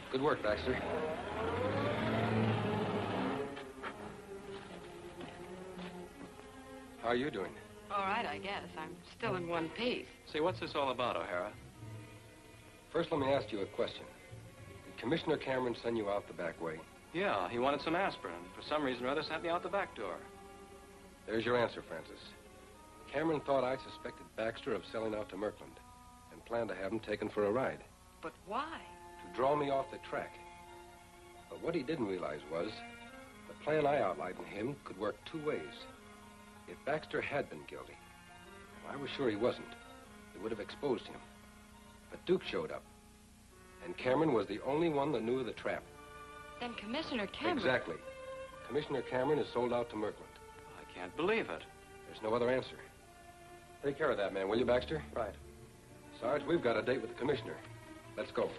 Good work, Baxter. How are you doing? All right, I guess. I'm still in one piece. Say, what's this all about, O'Hara? First, let me ask you a question. Did Commissioner Cameron send you out the back way? Yeah, he wanted some aspirin. For some reason or other, sent me out the back door. There's your answer, Francis. Cameron thought I suspected Baxter of selling out to Murkland and planned to have him taken for a ride. But why? To draw me off the track. But what he didn't realize was the plan I outlined to him could work two ways. If Baxter had been guilty, and I was sure he wasn't, it would have exposed him. But Duke showed up, and Cameron was the only one that knew of the trap. Then Commissioner Cameron... Exactly. Commissioner Cameron is sold out to Murkland. I can't believe it. There's no other answer. Take care of that man, will you, Baxter? Right. Sarge, we've got a date with the commissioner. Let's go.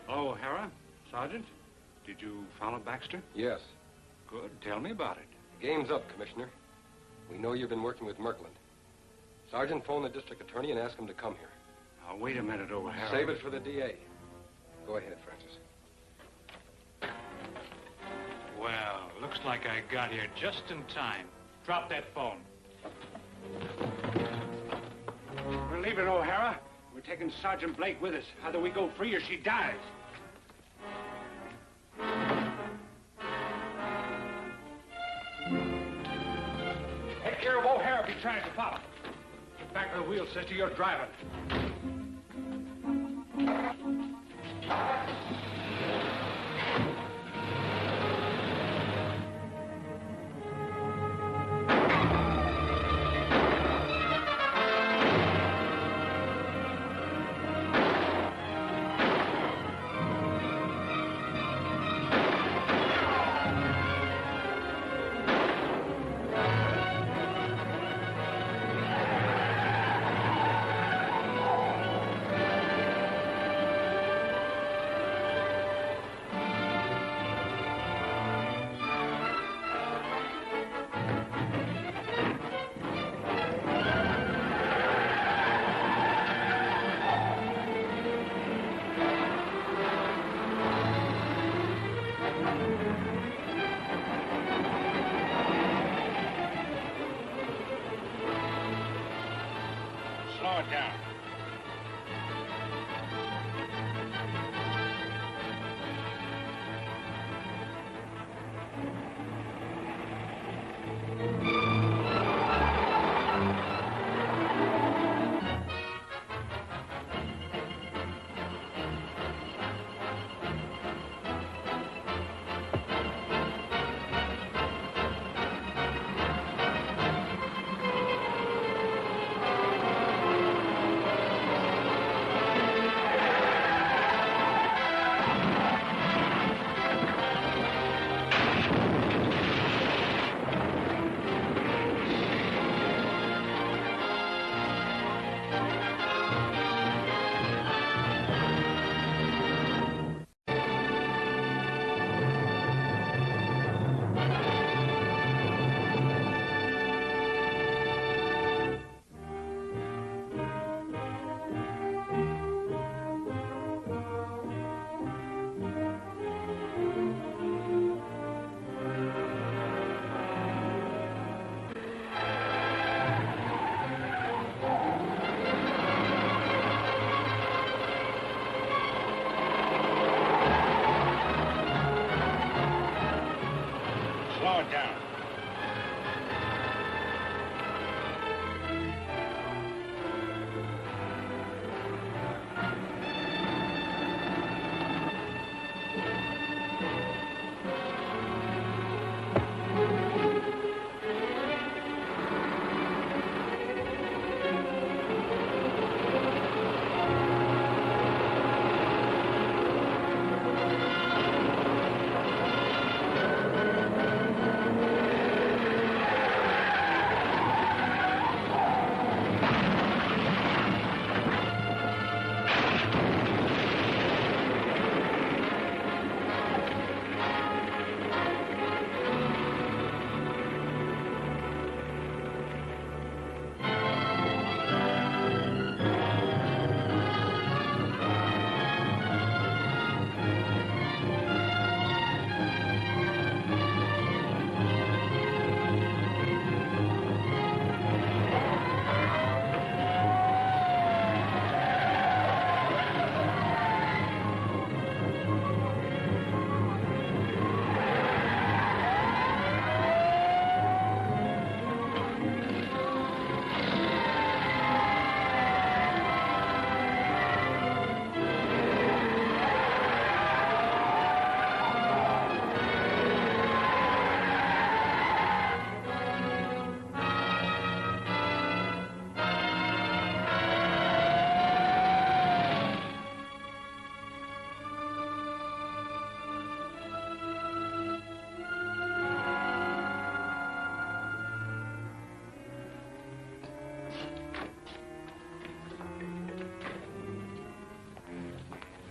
Hello, O'Hara. Sergeant, did you follow Baxter? Yes. Good. Tell me about it. The game's up, Commissioner. We know you've been working with Murkland. Sergeant, phone the district attorney and ask him to come here. Now, wait a minute, O'Hara. Save it for the DA. Go ahead, Francis. Well, looks like I got here just in time. Drop that phone. We're leaving, O'Hara. We're taking Sergeant Blake with us. Either we go free or she dies. Take care of O'Hara if he tries to follow. Get back to the wheel, sister. You're driving. Slow it down.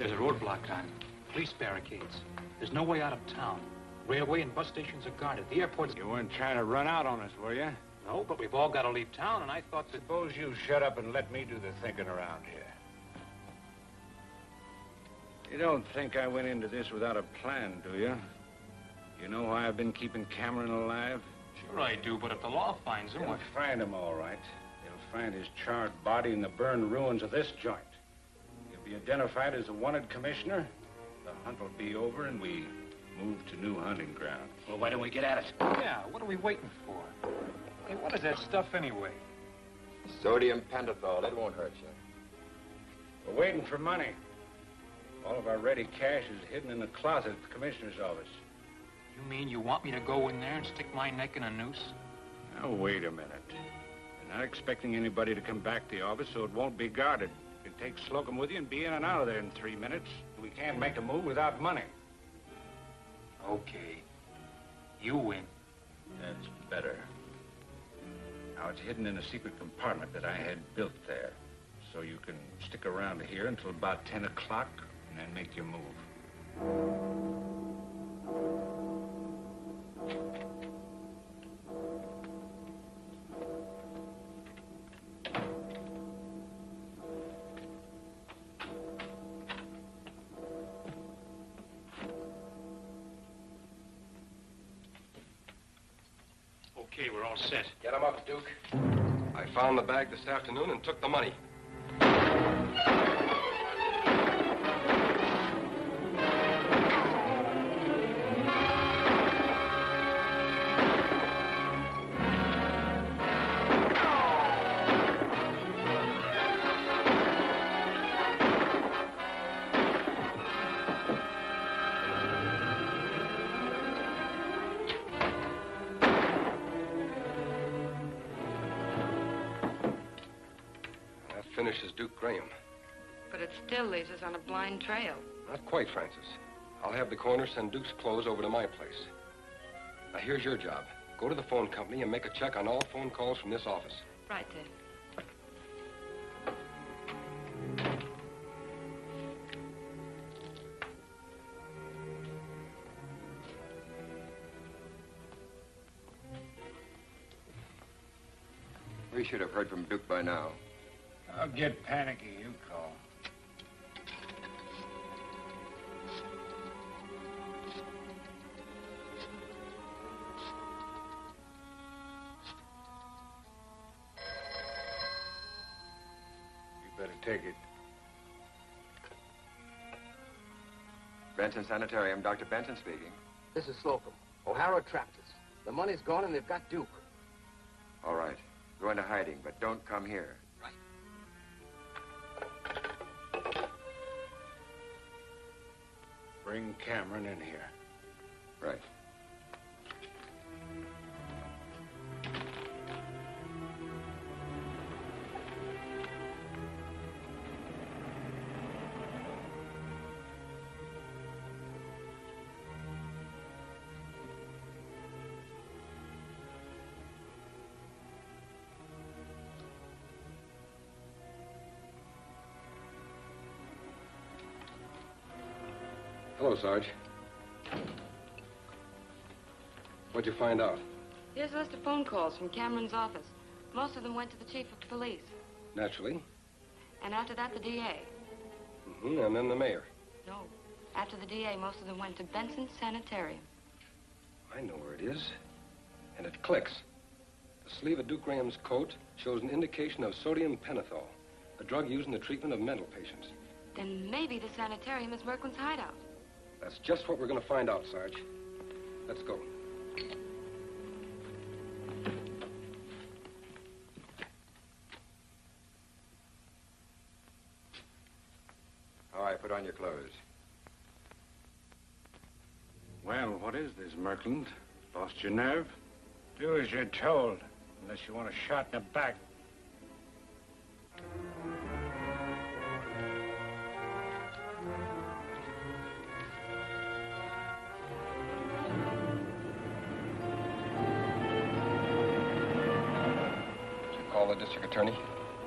There's a roadblock on. Police barricades. There's no way out of town. Railway and bus stations are guarded. The airport's... You weren't trying to run out on us, were you? No, but we've all got to leave town, and I thought that... Suppose you shut up and let me do the thinking around here. You don't think I went into this without a plan, do you? You know why I've been keeping Cameron alive? Sure I do, but if the law finds him... They'll find him, all right. They'll find his charred body in the burned ruins of this joint. He'll be identified as a wanted commissioner. The hunt will be over, and we move to new hunting ground. Well, why don't we get at it? Yeah, what are we waiting for? Hey, what is that stuff anyway? Sodium pentothal. It won't hurt you. We're waiting for money. All of our ready cash is hidden in the closet at the commissioner's office. You mean you want me to go in there and stick my neck in a noose? Now, wait a minute. You're not expecting anybody to come back to the office, so it won't be guarded. You can take Slocum with you and be in and out of there in 3 minutes. We can't make a move without money. Okay. You win. That's better. Now, it's hidden in a secret compartment that I had built there. So you can stick around here until about 10 o'clock and then make your move. Okay, we're all set. Get him up, Duke. I found the bag this afternoon and took the money. Finishes Duke Graham. But it still leaves us on a blind trail. Not quite, Francis. I'll have the coroner send Duke's clothes over to my place. Now, here's your job. Go to the phone company and make a check on all phone calls from this office. Right, then. We should have heard from Duke by now. I'll get panicky, you call. You better take it. Benson Sanitarium, Dr. Benson speaking. This is Slocum. O'Hara trapped us. The money's gone and they've got Duke. All right. Go into hiding, but don't come here. Bring Cameron in here. Right. Hello, Sarge. What'd you find out? Here's a list of phone calls from Cameron's office. Most of them went to the chief of police. Naturally. And after that, the DA. Mm-hmm, and then the mayor. No. After the DA, most of them went to Benson Sanitarium. I know where it is. And it clicks. The sleeve of Duke Graham's coat shows an indication of sodium pentothal, a drug used in the treatment of mental patients. Then maybe the sanitarium is Murkland's hideout. That's just what we're going to find out, Sarge. Let's go. All right, put on your clothes. Well, what is this, Murkland? Lost your nerve? Do as you're told, unless you want a shot in the back. Call the district attorney?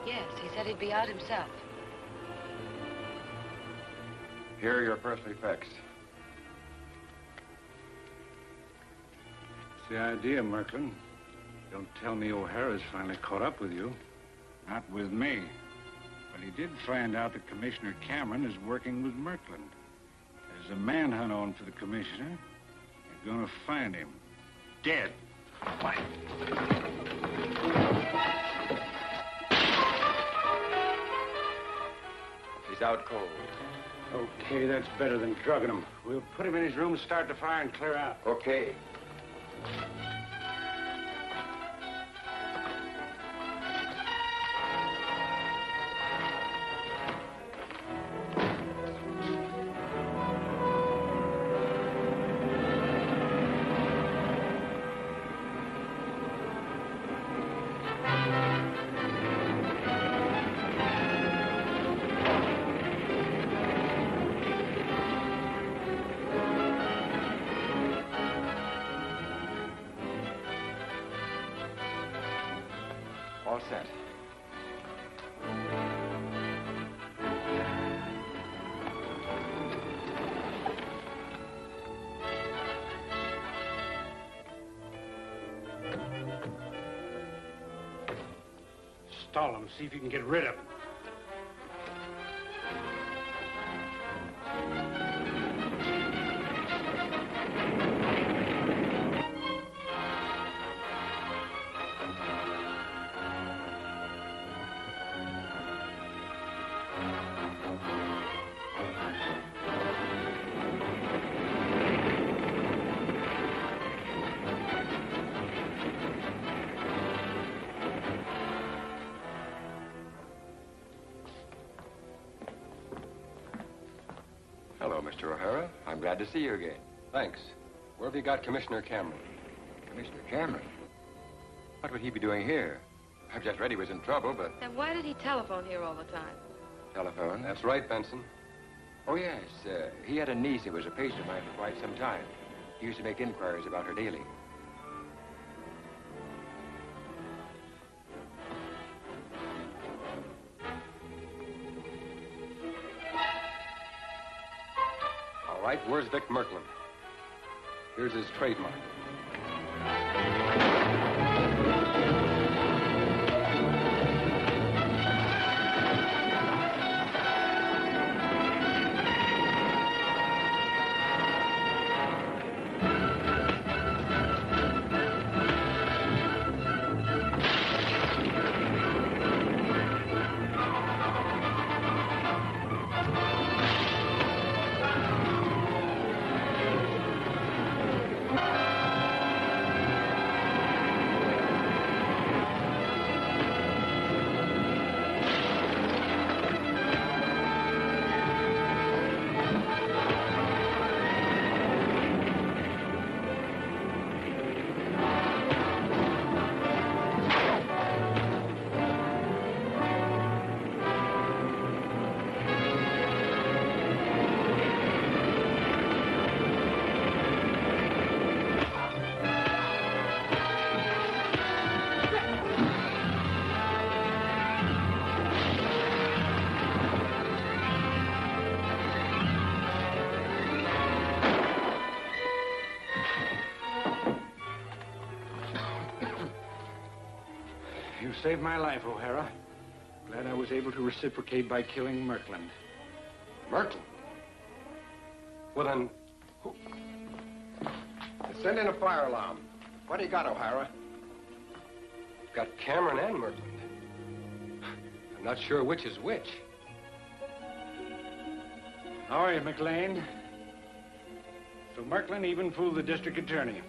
Yes, he said he'd be out himself. Here are your personal effects. What's the idea, Murkland? Don't tell me O'Hara's finally caught up with you. Not with me. But he did find out that Commissioner Cameron is working with Murkland. There's a manhunt on for the commissioner. You're gonna find him. Dead. What? He's out cold. Okay, that's better than drugging him. We'll put him in his room, start the fire, and clear out. Okay. All set. Stall him, see if you can get rid of him. Hello, Mr. O'Hara. I'm glad to see you again. Thanks. Where have you got Commissioner Cameron? Commissioner Cameron? What would he be doing here? I've just read he was in trouble, but... Then why did he telephone here all the time? Telephone? That's right, Benson. Oh, yes. He had a niece who was a patient of mine for quite some time. He used to make inquiries about her daily. All right, where's Vic Murkland? Here's his trademark. You saved my life, O'Hara. Glad I was able to reciprocate by killing Murkland. Murkland? Well, then, who... Send in a fire alarm. What do you got, O'Hara? Got Cameron and Murkland. I'm not sure which is which. How are you, McLean? So Murkland even fooled the district attorney.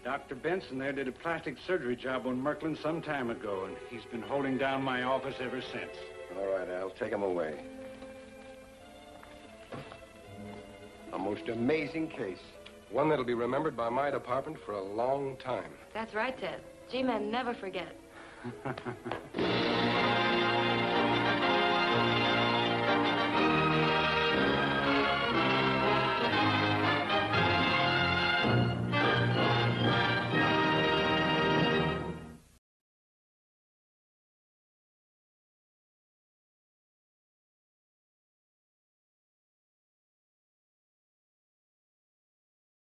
Dr. Benson there did a plastic surgery job on Murkland some time ago, and he's been holding down my office ever since. All right, Al, take him away. A most amazing case. One that'll be remembered by my department for a long time. That's right, Ted. G-men never forget.